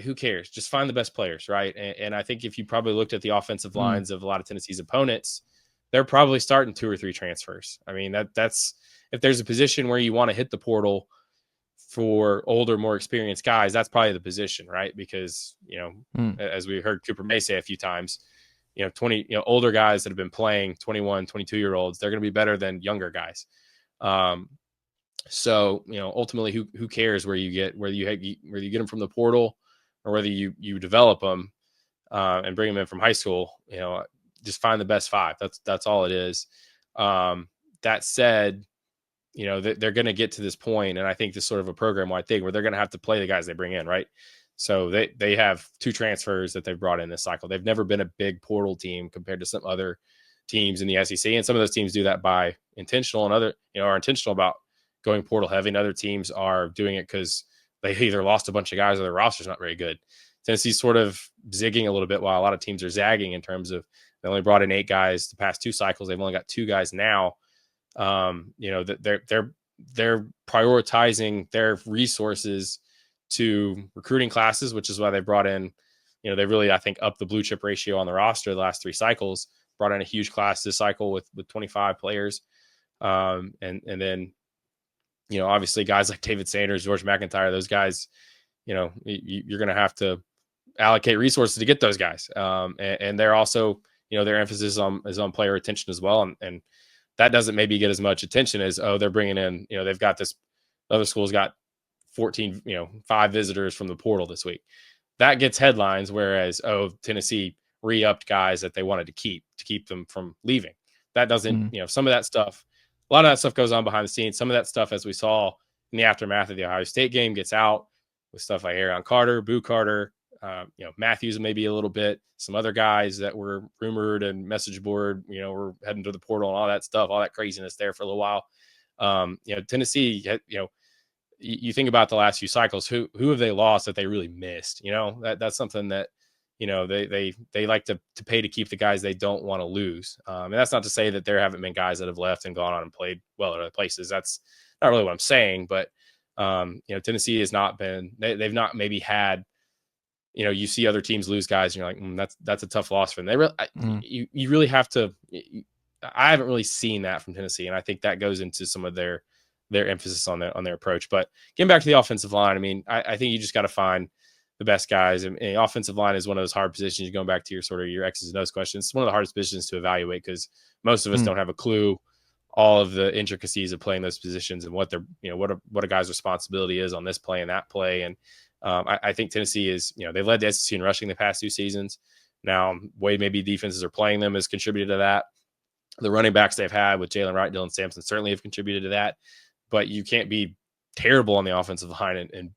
who cares? Just find the best players, right? And I think if you probably looked at the offensive lines of a lot of Tennessee's opponents, they're probably starting 2 or 3 transfers. I mean, that's if there's a position where you want to hit the portal for older, more experienced guys, that's probably the position, right? Because, as we heard Cooper May say a few times, 20, older guys that have been playing, 21, 22-year-olds, they're going to be better than younger guys. So, ultimately who cares whether you get them from the portal or whether you develop them and bring them in from high school, just find the best 5. That's all it is. That said, they're going to get to this point, and I think this is sort of a program-wide thing where they're going to have to play the guys they bring in, right? So they have 2 transfers that they've brought in this cycle. They've never been a big portal team compared to some other teams in the SEC, and some of those teams do that by intentional, and other are intentional about going portal heavy, and other teams are doing it because they either lost a bunch of guys or their roster's not very good. Tennessee's sort of zigging a little bit while a lot of teams are zagging in terms of they only brought in 8 guys the past 2 cycles. They've only got 2 guys now. They're prioritizing their resources to recruiting classes, which is why they brought in, they really, I think, upped the blue chip ratio on the roster the last 3 cycles, brought in a huge class this cycle with 25 players. And then, obviously guys like David Sanders, George McIntyre, those guys, you're going to have to allocate resources to get those guys. And they're also, their emphasis is on player retention as well. And that doesn't maybe get as much attention as, they're bringing in, they've got this, other schools got 14, 5 visitors from the portal this week. That gets headlines. Whereas, Tennessee re-upped guys that they wanted to keep them from leaving. That doesn't, some of that stuff, a lot of that stuff goes on behind the scenes. Some of that stuff, as we saw in the aftermath of the Ohio State game, gets out with stuff like Arion Carter, Boo Carter, Matthews, maybe a little bit, some other guys that were rumored and message board, were heading to the portal and all that stuff, all that craziness there for a little while. Tennessee, you think about the last few cycles, who have they lost that they really missed? That's something that, they like to pay to keep the guys they don't want to lose. And that's not to say that there haven't been guys that have left and gone on and played well at other places. That's not really what I'm saying, but Tennessee has not been, they've not maybe had, you see other teams lose guys and you're like, that's a tough loss for them. They really, you really have to, I haven't really seen that from Tennessee. And I think that goes into some of their emphasis on their approach. But getting back to the offensive line, I mean, I think you just got to find the best guys. And the offensive line is one of those hard positions. Going back to your X's and O's questions, it's one of the hardest positions to evaluate because most of us don't have a clue all of the intricacies of playing those positions and what they're, what a guy's responsibility is on this play and that play. And I think Tennessee is, they led the SEC in rushing the past 2 seasons. Now, way maybe defenses are playing them has contributed to that. The running backs they've had with Jalen Wright, Dylan Sampson certainly have contributed to that. But you can't be terrible on the offensive line and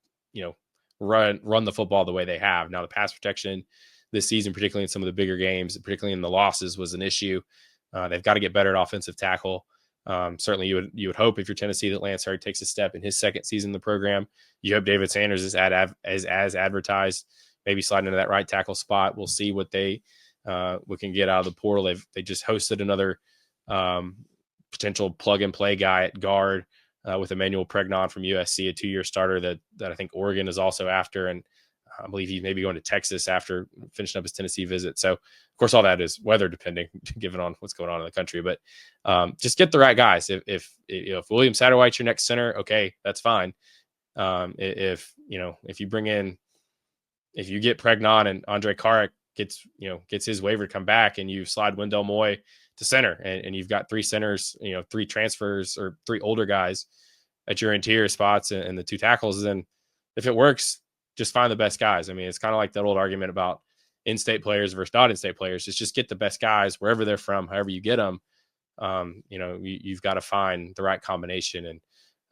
run the football the way they have. Now, the pass protection this season, particularly in some of the bigger games, particularly in the losses, was an issue. They've got to get better at offensive tackle. Certainly you would hope if you're Tennessee that Lance Hurd takes a step in his second season in the program. You hope David Sanders is as advertised, maybe slide into that right tackle spot. We'll see what we can get out of the portal. They just hosted another potential plug and play guy at guard with Emmanuel Pregnon from USC, a 2-year starter that I think Oregon is also after. And I believe he may be going to Texas after finishing up his Tennessee visit. So, of course, all that is weather depending, given on what's going on in the country. But just get the right guys. If William Satterwhite's your next center, okay, that's fine. If you get Pregnon and Andre Carrick gets his waiver to come back, and you slide Wendell Moy to center, and you've got 3 centers, 3 transfers or 3 older guys at your interior spots and the 2 tackles, then if it works, just find the best guys. I mean, it's kind of like that old argument about in-state players versus not in-state players. It's just get the best guys wherever they're from, however you get them. You've got to find the right combination.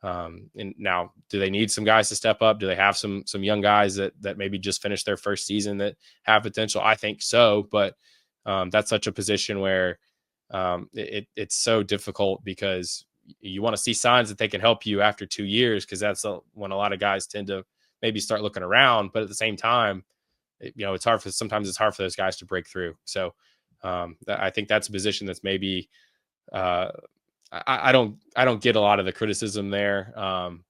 And now, do they need some guys to step up? Do they have some young guys that maybe just finished their first season that have potential? I think so, but that's such a position where it's so difficult, because you want to see signs that they can help you after 2 years, because that's when a lot of guys tend to maybe start looking around. But at the same time, sometimes it's hard for those guys to break through. So I think that's a position that's maybe I don't get a lot of the criticism there,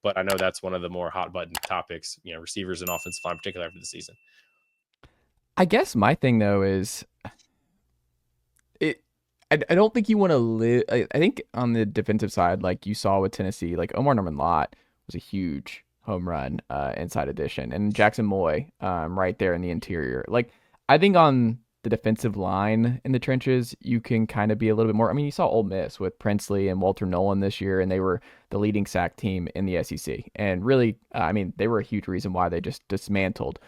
but I know that's one of the more hot button topics, receivers and offensive line, particularly after the season. I guess my thing though is I don't think you want to live. I think on the defensive side, like you saw with Tennessee, like Omar Norman Lott was a huge home run inside addition, and Jackson Moy right there in the interior. Like, I think on the defensive line in the trenches, you can kind of be a little bit more. I mean, you saw Ole Miss with Princely and Walter Nolan this year, and they were the leading sack team in the SEC. And really, they were a huge reason why they just dismantled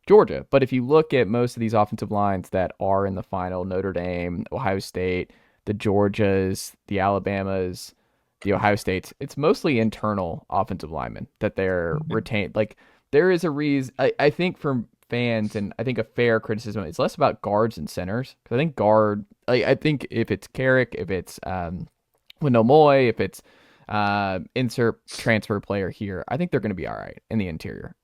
Georgia. But if you look at most of these offensive lines that are in the final, Notre Dame, Ohio State, the Georgias, the Alabamas, the Ohio States, it's mostly internal offensive linemen that they're retained. Like, there is a reason, I think, for fans, and I think a fair criticism, it's less about guards and centers. Because I think if it's Carrick, if it's Wendell Moy, if it's insert transfer player here, I think they're going to be all right in the interior.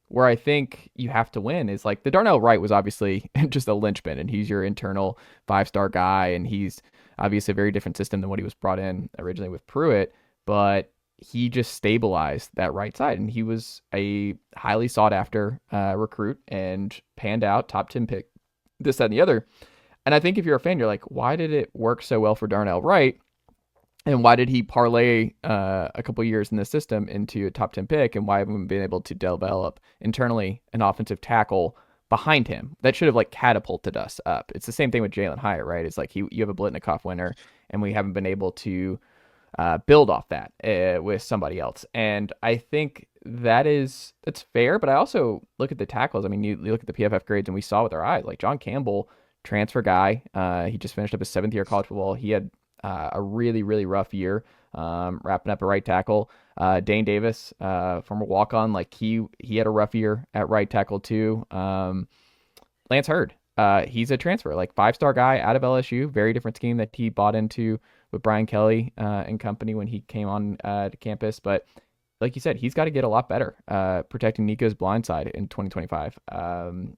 Where I think you have to win is like the Darnell Wright was obviously just a linchpin, and he's your internal 5-star guy, and he's obviously a very different system than what he was brought in originally with Pruitt, but he just stabilized that right side, and he was a highly sought after recruit and panned out, top 10 pick, this, that, and the other. And I think if you're a fan, you're like, why did it work so well for Darnell Wright? And why did he parlay a couple years in the system into a top 10 pick? And why haven't we been able to develop internally an offensive tackle behind him that should have like catapulted us up? It's the same thing with Jalen Hyatt, right? It's like you have a Blitnikoff winner, and we haven't been able to build off that with somebody else. And I think that's fair. But I also look at the tackles. I mean, you look at the PFF grades, and we saw with our eyes, like John Campbell, transfer guy. He just finished up his 7th year of college football. He had a really, really rough year, wrapping up a right tackle. Dane Davis, former walk-on, like he had a rough year at right tackle too. Lance Hurd, he's a transfer, like 5-star guy out of LSU, very different scheme that he bought into with Brian Kelly and company when he came on to campus. But like you said, he's got to get a lot better protecting Nico's blind side in 2025.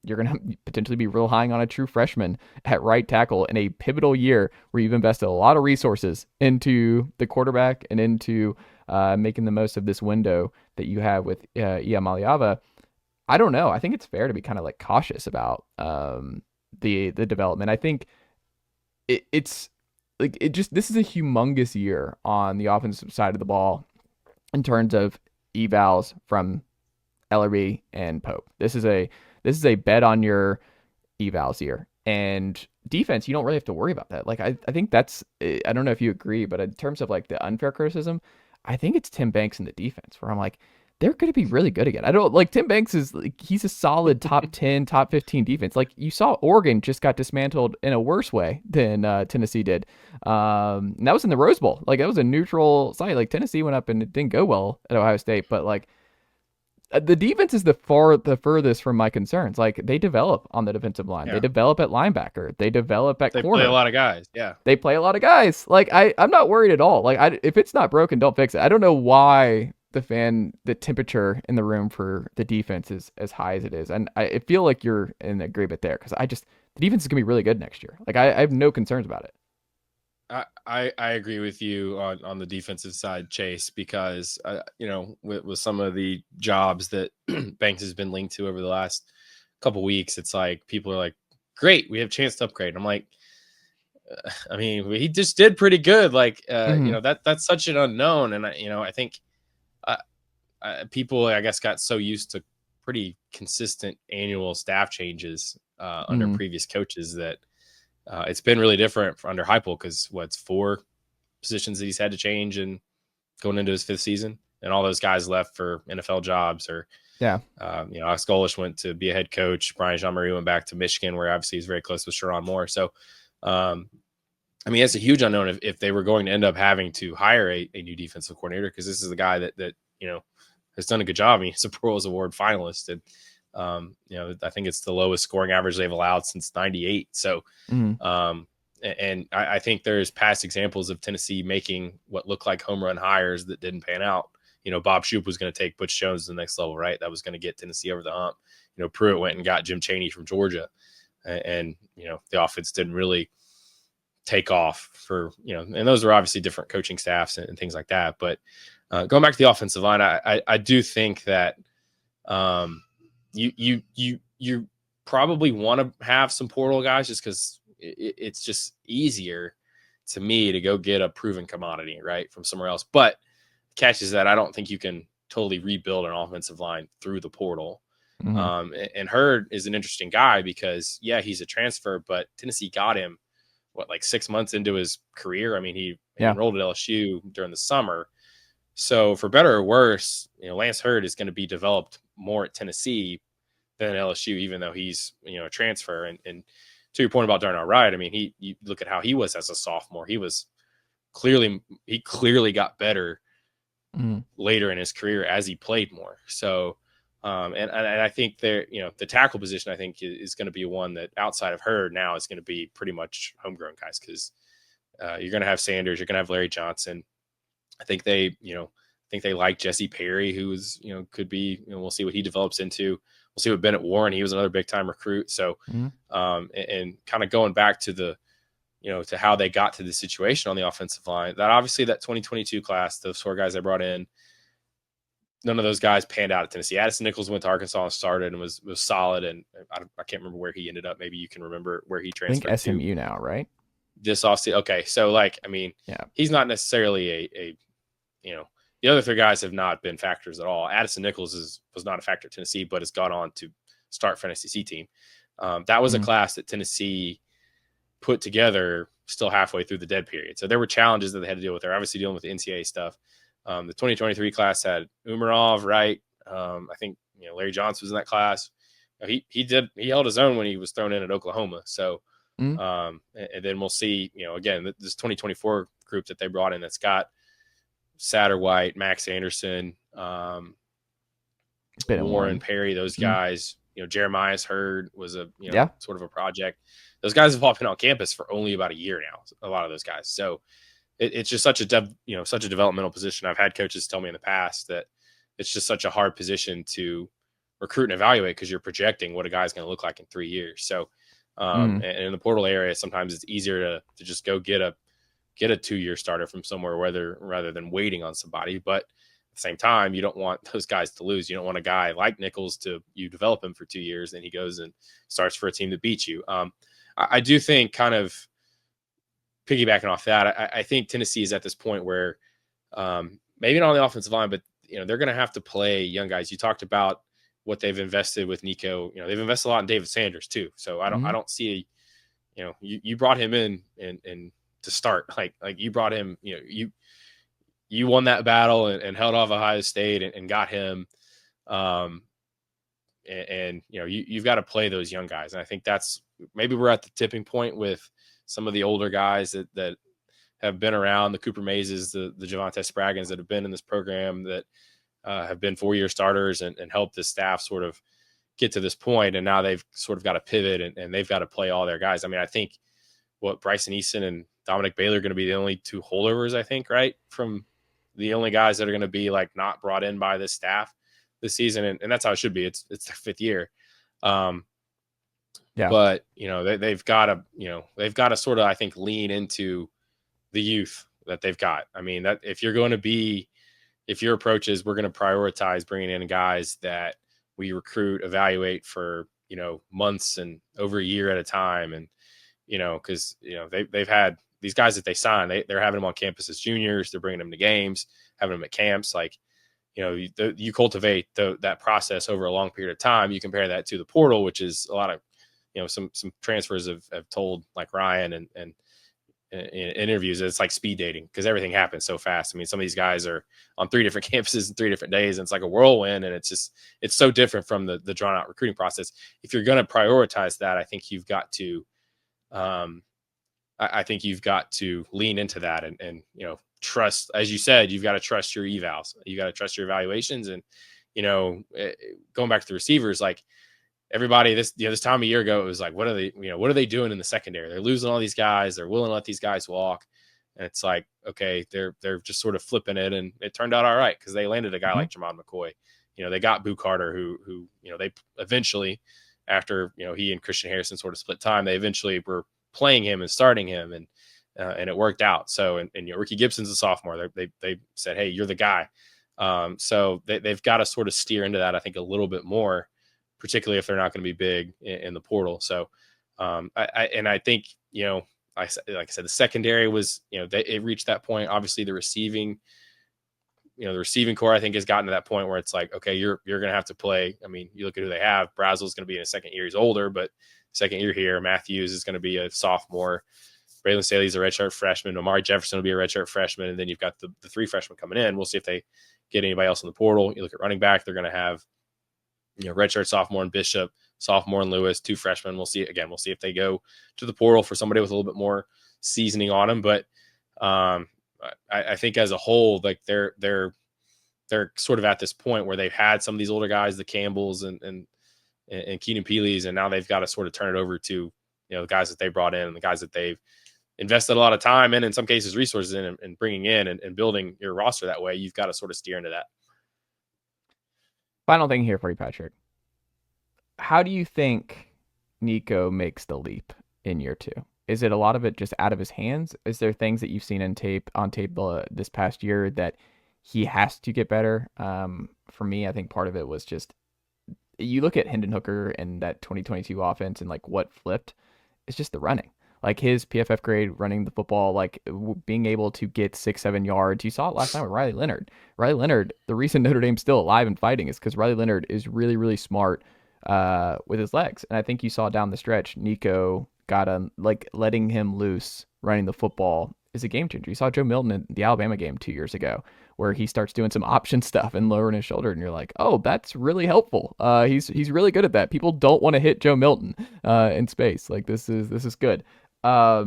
You're going to potentially be relying on a true freshman at right tackle in a pivotal year where you've invested a lot of resources into the quarterback and into making the most of this window that you have with Iamaleava. I don't know. I think it's fair to be kind of like cautious about the development. I think this is a humongous year on the offensive side of the ball in terms of evals from Ellerby and Pope. This is a bet on your evals year. And defense, you don't really have to worry about that. Like, I think that's, I don't know if you agree, but in terms of like the unfair criticism, I think it's Tim Banks in the defense, where I'm like, they're going to be really good again. I don't like Tim Banks is like, he's a solid top 10, top 15 defense. Like, you saw Oregon just got dismantled in a worse way than Tennessee did. And that was in the Rose Bowl. Like, that was a neutral site. Like, Tennessee went up and it didn't go well at Ohio State, but like the defense is the furthest from my concerns. Like, they develop on the defensive line. They develop at linebacker. They develop at corner. They play a lot of guys. Yeah. They play a lot of guys. Like, I'm not worried at all. Like, if it's not broken, don't fix it. I don't know why the temperature in the room for the defense is as high as it is. And I feel like you're in agreement there, because the defense is going to be really good next year. Like, I have no concerns about it. I agree with you on the defensive side, Chase, because with some of the jobs that Banks has been linked to over the last couple weeks, it's like people are like, "Great, we have a chance to upgrade." I'm like, I mean, he just did pretty good. Like, that's such an unknown, and I think people, I guess, got so used to pretty consistent annual staff changes under previous coaches that. It's been really different under Heupel, because it's 4 positions that he's had to change and going into his 5th season, and all those guys left for NFL jobs, or Alex Golesh went to be a head coach. Brian Jean-Marie went back to Michigan, where obviously he's very close with Sharon Moore. So, I mean, it's a huge unknown if they were going to end up having to hire a new defensive coordinator, because this is a guy that has done a good job. I mean, he's a Pro Bowls Award finalist, and I think it's the lowest scoring average they've allowed since '98. So, and I think there's past examples of Tennessee making what looked like home run hires that didn't pan out. Bob Shoop was going to take Butch Jones to the next level, right? That was going to get Tennessee over the hump. Pruitt went and got Jim Chaney from Georgia, and the offense didn't really take off for, and those were obviously different coaching staffs and things like that. But going back to the offensive line, I do think that, you probably want to have some portal guys, just because it's just easier to me to go get a proven commodity, right, from somewhere else. But the catch is that I don't think you can totally rebuild an offensive line through the portal. And Hurd is an interesting guy because, he's a transfer, but Tennessee got him, 6 months into his career. I mean, he enrolled at LSU during the summer. So for better or worse, Lance Hurd is going to be developed more at Tennessee than at LSU, even though he's, a transfer. And to your point about Darnell Wright, I mean, you look at how he was as a sophomore. He clearly got better later in his career as he played more. So, and I think the tackle position, I think, is going to be one that outside of Hurd now is going to be pretty much homegrown guys, because you're going to have Sanders, you're going to have Larry Johnson. I think they like Jesse Perry, who is, could be, we'll see what he develops into. We'll see what Bennett Warren, he was another big time recruit. So, and kind of going back to the, to how they got to the situation on the offensive line, that obviously that 2022 class, those 4 guys they brought in, none of those guys panned out at Tennessee. Addison Nichols went to Arkansas and started and was solid. And I can't remember where he ended up. Maybe you can remember where he transferred. I think SMU now, right? This offseason. Okay. So he's not necessarily the other 3 guys have not been factors at all. Addison Nichols was not a factor at Tennessee, but has gone on to start for an SEC team. That was a class that Tennessee put together still halfway through the dead period. So there were challenges that they had to deal with. They're obviously dealing with the NCAA stuff. The 2023 class had Umarov, right? I think Larry Johnson was in that class. He held his own when he was thrown in at Oklahoma. So and then we'll see. Again, this 2024 group that they brought in that's got Satterwhite, Max Anderson, Warren Perry, those guys. Jeremiah's Hurd was a sort of a project. Those guys have all been on campus for only about a year now. A lot of those guys. So it's just such a developmental position. I've had coaches tell me in the past that it's just such a hard position to recruit and evaluate, because you're projecting what a guy's going to look like in 3 years. So, and in the portal area, sometimes it's easier to just go get a 2-year starter from somewhere, rather than waiting on somebody. But at the same time, you don't want those guys to lose. You don't want a guy like Nichols you develop him for 2 years and he goes and starts for a team that beats you. I do think, kind of piggybacking off that, I think Tennessee is at this point where maybe not on the offensive line, but they're going to have to play young guys. You talked about what they've invested with Nico. They've invested a lot in David Sanders too. So I don't see, you brought him in and to start, like you brought him, you won that battle and held off Ohio State and got him. You've got to play those young guys. And I think maybe we're at the tipping point with some of the older guys that have been around, the Cooper Mazes, the Javonte Spraggins that have been in this program, that have been 4-year starters and helped this staff sort of get to this point. And now they've sort of got to pivot and they've got to play all their guys. I mean, I think Bryson Easton and Dominic Baylor are going to be the only two holdovers, I think, right? From the only guys that are going to be like not brought in by this staff this season. And that's how it should be. It's their 5th year. But they've got to sort of, I think, lean into the youth that they've got. I mean, that if your approach is we're going to prioritize bringing in guys that we recruit, evaluate for, months and over a year at a time. And, because, they've had these guys that they sign, they're having them on campus as juniors. They're bringing them to games, having them at camps. Like, you cultivate that process over a long period of time. You compare that to the portal, which is a lot of, some transfers have told like Ryan and in interviews, it's like speed dating because everything happens so fast. I mean, some of these guys are on 3 different campuses in 3 different days, and it's like a whirlwind, and it's so different from the drawn out recruiting process. If you're going to prioritize that, I think you've got to, lean into that and trust, as you said, you've got to trust your evals, you got to trust your evaluations, and going back to the receivers, like everybody this time of year ago, it was like, what are they doing in the secondary? They're losing all these guys. They're willing to let these guys walk. And it's like, okay, they're just sort of flipping it. And it turned out all right, because they landed a guy like Jamon McCoy. They got Boo Carter, who they eventually, after, he and Christian Harrison sort of split time, they eventually were playing him and starting him. And it worked out. So, and Ricky Gibson's a sophomore. They said, hey, you're the guy. So they've got to sort of steer into that, I think, a little bit more, particularly if they're not going to be big in the portal. So, I think, like I said, the secondary was, it reached that point. Obviously the receiving core, I think, has gotten to that point where it's like, okay, you're going to have to play. I mean, you look at who they have. Brazel's going to be in his 2nd year. He's older, but 2nd year here. Matthews is going to be a sophomore. Braylon Staley's a redshirt freshman. Omari Jefferson will be a redshirt freshman. And then you've got the 3 freshmen coming in. We'll see if they get anybody else in the portal. You look at running back, they're going to have, redshirt sophomore and Bishop, sophomore and Lewis, 2 freshmen. We'll see if they go to the portal for somebody with a little bit more seasoning on them. But I think as a whole, like they're sort of at this point where they've had some of these older guys, the Campbells and Keenan Peeleys, and now they've got to sort of turn it over to, the guys that they brought in and the guys that they've invested a lot of time in some cases resources in, and bringing in and building your roster that way. You've got to sort of steer into that. Final thing here for you, Patrick. How do you think Nico makes the leap in year 2? Is it a lot of it just out of his hands? Is there things that you've seen on tape this past year that he has to get better? For me, I think part of it was just, you look at Hendon Hooker and that 2022 offense and like what flipped, it's just the running. Like his PFF grade running the football, like being able to get 6-7 yards. You saw it last night with Riley Leonard. Riley Leonard, the reason Notre Dame's still alive and fighting is because Riley Leonard is really, really smart with his legs. And I think you saw down the stretch, Nico got letting him loose running the football is a game changer. You saw Joe Milton in the Alabama game 2 years ago, where he starts doing some option stuff and lowering his shoulder, and you're like, oh, that's really helpful. He's really good at that. People don't want to hit Joe Milton in space. Like this is good. I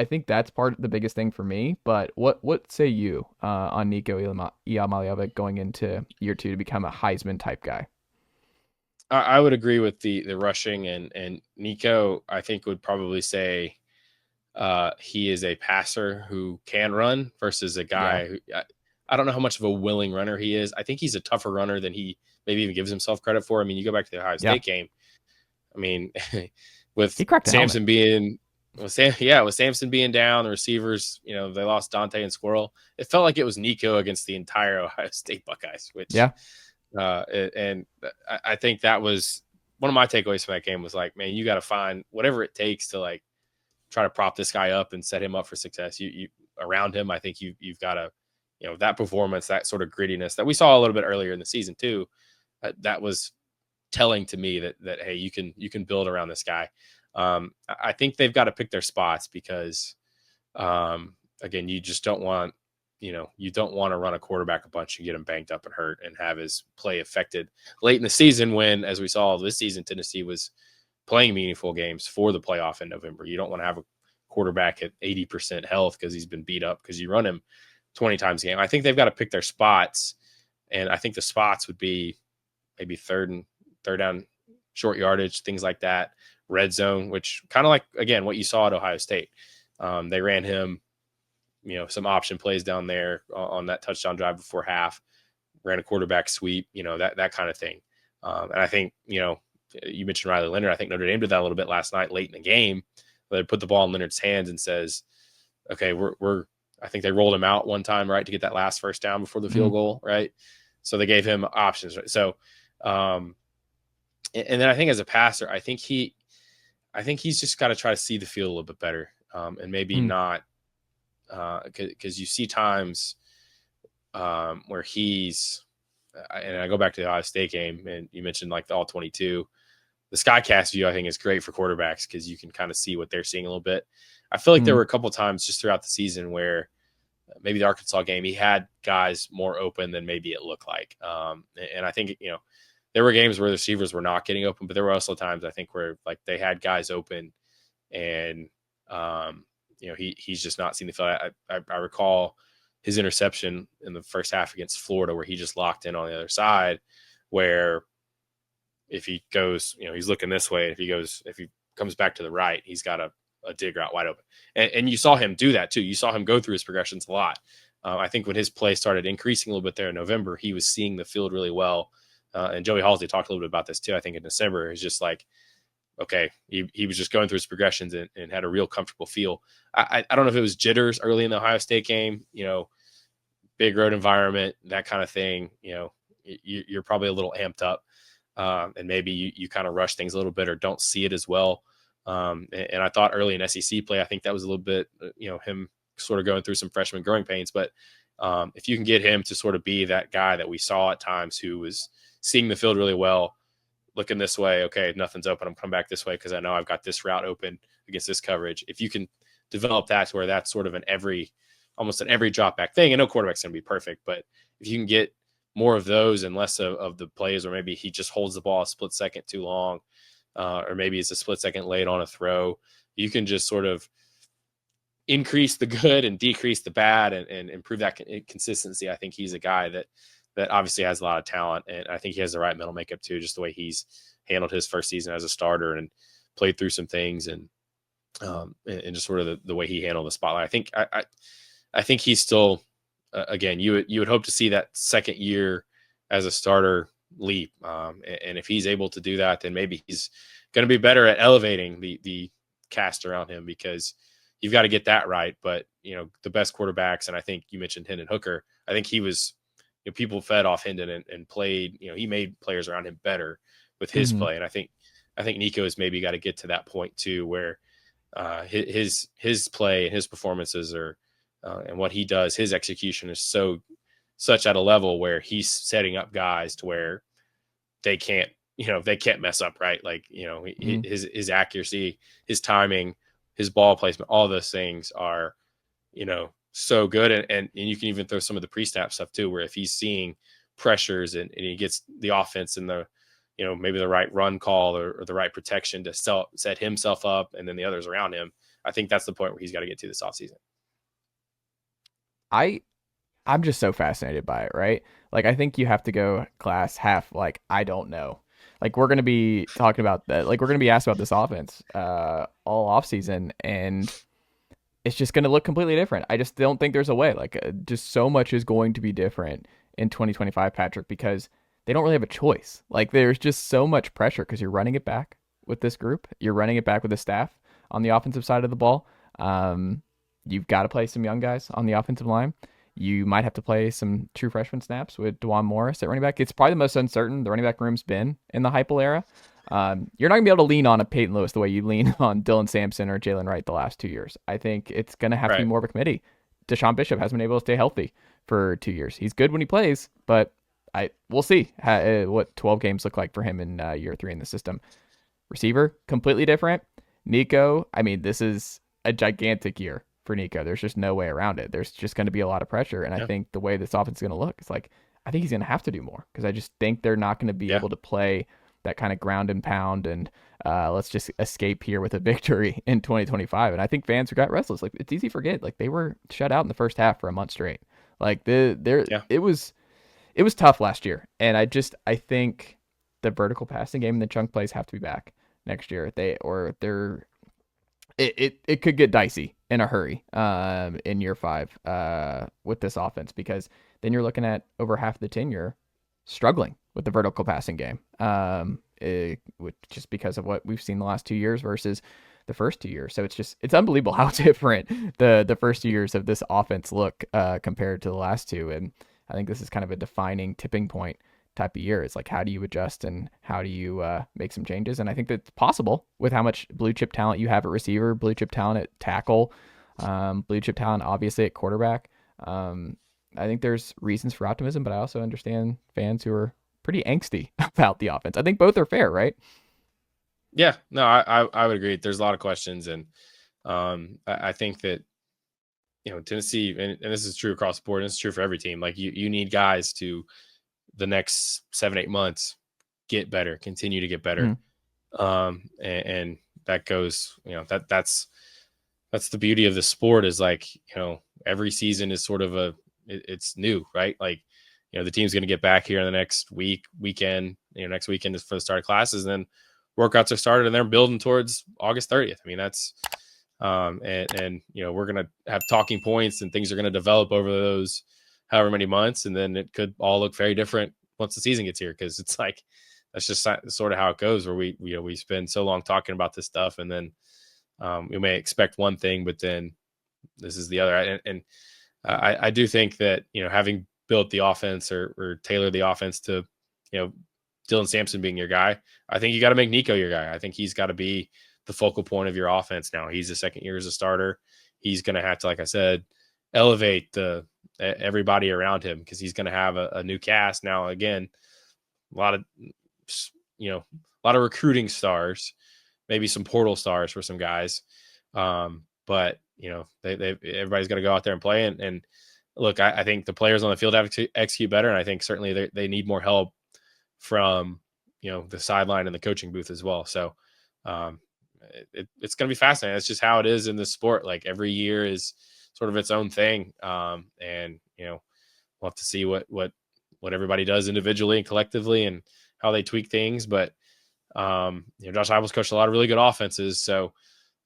think that's part of the biggest thing for me. But what say you on Nico Iamaleava going into year 2 to become a Heisman type guy? I would agree with the rushing, and Nico, I think, would probably say he is a passer who can run versus a guy who I don't know how much of a willing runner he is. I think he's a tougher runner than he maybe even gives himself credit for. I mean, you go back to the Ohio State game. I mean, with Samson being down, the receivers, they lost Dante and Squirrel. It felt like it was Nico against the entire Ohio State Buckeyes, which and I think that was one of my takeaways from that game was like, man, you got to find whatever it takes to like try to prop this guy up and set him up for success. You around him, I think you've got to, that performance, that sort of grittiness that we saw a little bit earlier in the season too. That was telling to me that hey, you can build around this guy. I think they've got to pick their spots because, again, you just don't want, you don't want to run a quarterback a bunch and get him banged up and hurt and have his play affected late in the season when, as we saw this season, Tennessee was playing meaningful games for the playoff in November. You don't want to have a quarterback at 80% health because he's been beat up because you run him 20 times a game. I think they've got to pick their spots And I think the spots would be maybe third down, short yardage, things like that, red zone, which kind of like, again, what you saw at Ohio State. They ran him, some option plays down there on that touchdown drive before half, ran a quarterback sweep, that kind of thing. And I think, you mentioned Riley Leonard. I think Notre Dame did that a little bit last night, late in the game. They put the ball in Leonard's hands and says, okay, I think they rolled him out one time, right, to get that last first down before the field goal, right? So they gave him options, right? So, and then I think as a passer, I think he's just got to try to see the field a little bit better, and maybe not, because you see times where he's, and I go back to the Ohio State game, and you mentioned like the all 22. The Skycast view, I think, is great for quarterbacks because you can kind of see what they're seeing a little bit. I feel like there were a couple times just throughout the season where maybe the Arkansas game, he had guys more open than maybe it looked like. And I think, there were games where the receivers were not getting open, but there were also times I think where like they had guys open and, he's just not seen the field. I recall his interception in the first half against Florida where he just locked in on the other side, where if he goes, he's looking this way. If he comes back to the right, he's got a dig route wide open. And you saw him do that too. You saw him go through his progressions a lot. I think when his play started increasing a little bit there in November, he was seeing the field really well. And Joey Halsey talked a little bit about this too. I think in December, it's just like, okay, he was just going through his progressions and had a real comfortable feel. I don't know if it was jitters early in the Ohio State game, big road environment, that kind of thing. You're probably a little amped up. And maybe you kind of rush things a little bit or don't see it as well. And I thought early in SEC play, I think that was a little bit, him sort of going through some freshman growing pains. But if you can get him to sort of be that guy that we saw at times who was seeing the field really well, looking this way, okay, nothing's open, I'm coming back this way because I know I've got this route open against this coverage. If you can develop that to where that's sort of almost an every drop back thing, I know quarterback's going to be perfect, but if you can get more of those and less of the plays where maybe he just holds the ball a split second too long, or maybe it's a split second late on a throw, you can just sort of increase the good and decrease the bad and improve that consistency. I think he's a guy that obviously has a lot of talent, and I think he has the right mental makeup too, just the way he's handled his first season as a starter and played through some things and just sort of the way he handled the spotlight. I think he's still, again, you would hope to see that second year as a starter leap. And if he's able to do that, then maybe he's going to be better at elevating the cast around him, because you've got to get that right. But, the best quarterbacks, and I think you mentioned Hendon Hooker, I think he was, people fed off Hendon and played, he made players around him better with his play. And I think Nico has maybe got to get to that point too, where his play and his performances are, and what he does, his execution is such at a level where he's setting up guys to where they can't mess up, right? Like, his accuracy, his timing, his ball placement, all those things are, so good. And you can even throw some of the pre-snap stuff too, where if he's seeing pressures and he gets the offense in the, maybe the right run call or the right protection to set himself up and then the others around him, I think that's the point where he's got to get to this offseason. I'm just so fascinated by it, right? Like, I think you have to go glass half, like, I don't know. Like, we're going to be talking about that. Like, we're going to be asked about this offense all offseason, and it's just going to look completely different. I just don't think there's a way. Like, just so much is going to be different in 2025, Patrick, because they don't really have a choice. Like, there's just so much pressure because you're running it back with this group. You're running it back with the staff on the offensive side of the ball. You've got to play some young guys on the offensive line. You might have to play some true freshman snaps with DeJuan Morris at running back. It's probably the most uncertain the running back room's been in the Heupel era. You're not going to be able to lean on a Peyton Lewis the way you lean on Dylan Sampson or Jalen Wright the last 2 years. I think it's going to have to be more of a committee. Deshaun Bishop hasn't been able to stay healthy for 2 years. He's good when he plays, but we'll see what 12 games look like for him in year 3 in the system. Receiver, completely different. Nico, I mean, this is a gigantic year for Nico. There's just no way around it. There's just going to be a lot of pressure. And I think the way this offense is going to look, it's like, I think he's going to have to do more, because I just think they're not going to be able to play that kind of ground and pound and let's just escape here with a victory in 2025. And I think fans got restless. Like, it's easy to forget, like, they were shut out in the first half for a month straight. Like, it it was tough last year. And I think the vertical passing game and the chunk plays have to be back next year. It could get dicey in a hurry in year 5 with this offense, because then you're looking at over half the tenure struggling with the vertical passing game, just because of what we've seen the last 2 years versus the first 2 years. So it's unbelievable how different the first 2 years of this offense look compared to the last 2. And I think this is kind of a defining tipping point type of year. It's like, how do you adjust and how do you make some changes? And I think that's possible with how much blue chip talent you have at receiver, blue chip talent at tackle, blue chip talent obviously at quarterback. I think there's reasons for optimism, but I also understand fans who are pretty angsty about the offense. I think both are fair, right? Yeah, no, I would agree. There's a lot of questions, and I think that, Tennessee, and this is true across the board, and it's true for every team. Like you need guys to, the next 7-8 months, get better, continue to get better. And that goes, that's the beauty of the sport, is like, every season is sort of it's new, right? Like, the team's going to get back here in the next weekend. Next weekend is for the start of classes, and then workouts are started, and they're building towards August 30th. I mean, that's, and we're going to have talking points, and things are going to develop over those however many months, and then it could all look very different once the season gets here, because it's like, that's just sort of how it goes, where we spend so long talking about this stuff, and then we may expect one thing, but then this is the other. And I do think that, having built the offense or tailored the offense to, Dylan Sampson being your guy, I think you got to make Nico your guy. I think he's got to be the focal point of your offense now. He's the second year as a starter. He's going to have to, like I said, elevate everybody around him, because he's going to have a new cast now. Again, a lot of recruiting stars, maybe some portal stars for some guys. But everybody's got to go out there and play. And look, I think the players on the field have to execute better. And I think certainly they need more help from, the sideline and the coaching booth as well. So it's going to be fascinating. That's just how it is in this sport. Like, every year is sort of its own thing. And, we'll have to see what everybody does individually and collectively, and how they tweak things. But, Josh Heupel's coached a lot of really good offenses. So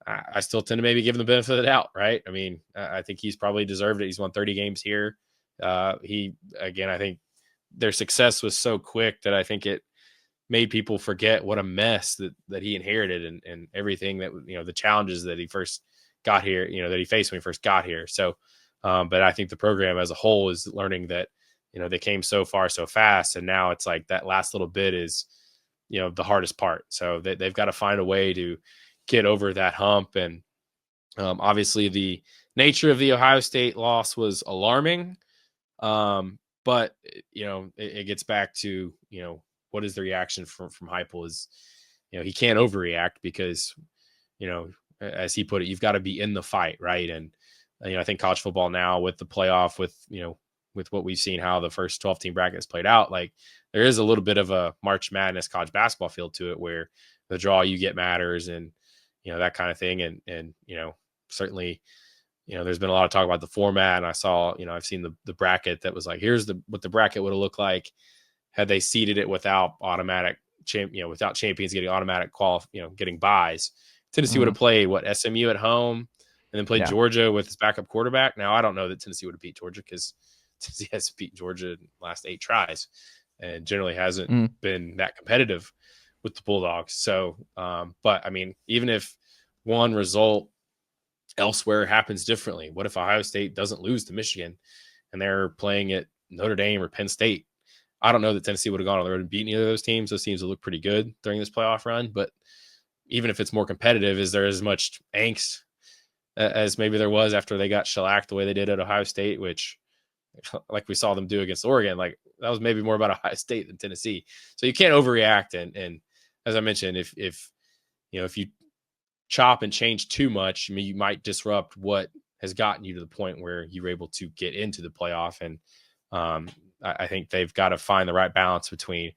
I still tend to maybe give him the benefit of the doubt, right? I mean, I think he's probably deserved it. He's won 30 games here. I think their success was so quick that I think it made people forget what a mess that he inherited, and everything that, the challenges that he first got here, that he faced when he first got here. So, but I think the program as a whole is learning that, they came so far so fast, and now it's like that last little bit is, the hardest part. So they've got to find a way to get over that hump. And obviously the nature of the Ohio State loss was alarming. But it gets back to, what is the reaction from Heupel is, he can't overreact, because, as he put it, you've got to be in the fight. Right. And, I think college football now, with the playoff, with what we've seen, how the first 12 team brackets played out, like, there is a little bit of a March Madness college basketball feel to it, where the draw you get matters, and, that kind of thing. And, certainly, there's been a lot of talk about the format, and I saw, I've seen the bracket that was like, here's what the bracket would have looked like had they seeded it without automatic without champions getting automatic getting buys. Tennessee would have played SMU at home, and then played Georgia with his backup quarterback. Now, I don't know that Tennessee would have beat Georgia, because Tennessee has beat Georgia in the last 8 tries, and generally hasn't been that competitive with the Bulldogs. So, but I mean, even if one result elsewhere happens differently, what if Ohio State doesn't lose to Michigan and they're playing at Notre Dame or Penn State? I don't know that Tennessee would have gone on the road and beaten either of those teams. Those teams will look pretty good during this playoff run. But even if it's more competitive, is there as much angst as maybe there was after they got shellacked the way they did at Ohio State, which, like we saw them do against Oregon, like, that was maybe more about Ohio State than Tennessee. So you can't overreact. And as I mentioned, if you chop and change too much, I mean, you might disrupt what has gotten you to the point where you were able to get into the playoff. And I think they've got to find the right balance between,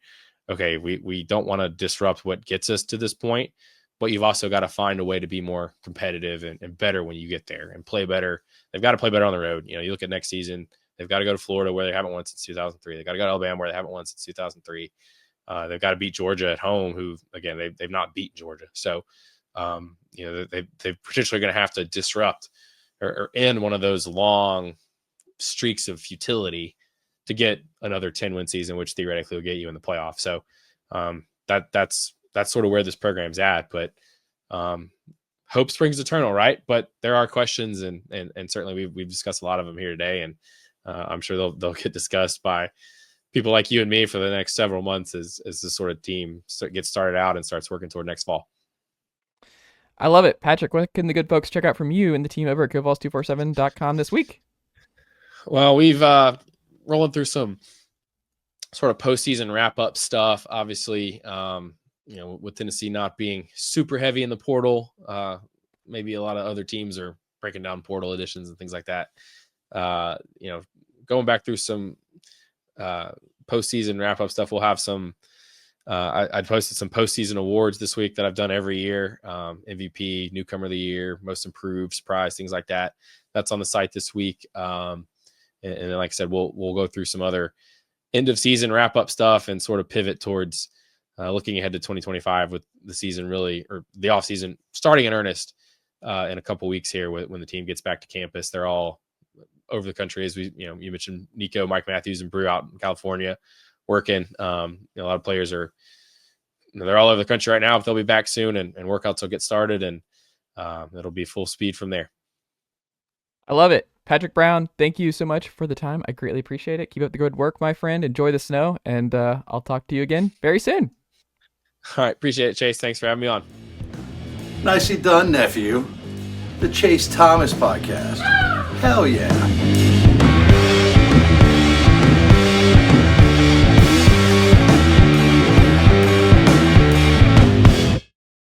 okay, we don't want to disrupt what gets us to this point, but you've also got to find a way to be more competitive and better when you get there, and play better. They've got to play better on the road. You look at next season, They've got to go to Florida, where they haven't won since 2003. They've got to go to Alabama, where they haven't won since 2003. They've got to beat Georgia at home, who, again, they've not beaten Georgia. So, they're potentially going to have to disrupt or end one of those long streaks of futility to get another 10-win season, which theoretically will get you in the playoff. So that's sort of where this program's at. But hope springs eternal, right? But there are questions, and certainly we've discussed a lot of them here today, and I'm sure they'll get discussed by people like you and me for the next several months as this sort of team gets started out and starts working toward next fall. I love it. Patrick, what can the good folks check out from you and the team over at GoVols247.com this week? Well, we've rolling through some sort of postseason wrap-up stuff. Obviously, with Tennessee not being super heavy in the portal, maybe a lot of other teams are breaking down portal additions and things like that. Going back through some postseason wrap-up stuff, we'll have some I posted some postseason awards this week that I've done every year. MVP, newcomer of the year, most improved, surprise, things like that. That's on the site this week. And then, like I said, we'll go through some other end of season wrap up stuff and sort of pivot towards looking ahead to 2025 with the season or the off season starting in earnest in a couple weeks here when the team gets back to campus. They're all over the country, as you mentioned Nico, Mike Matthews, and Brew out in California working. A lot of players they're all over the country right now, but they'll be back soon, and workouts will get started, and it'll be full speed from there. I love it. Patrick Brown, thank you so much for the time. I greatly appreciate it. Keep up the good work, my friend. Enjoy the snow, and I'll talk to you again very soon. All right. Appreciate it, Chase. Thanks for having me on. Nicely done, nephew. The Chase Thomas Podcast. Hell yeah.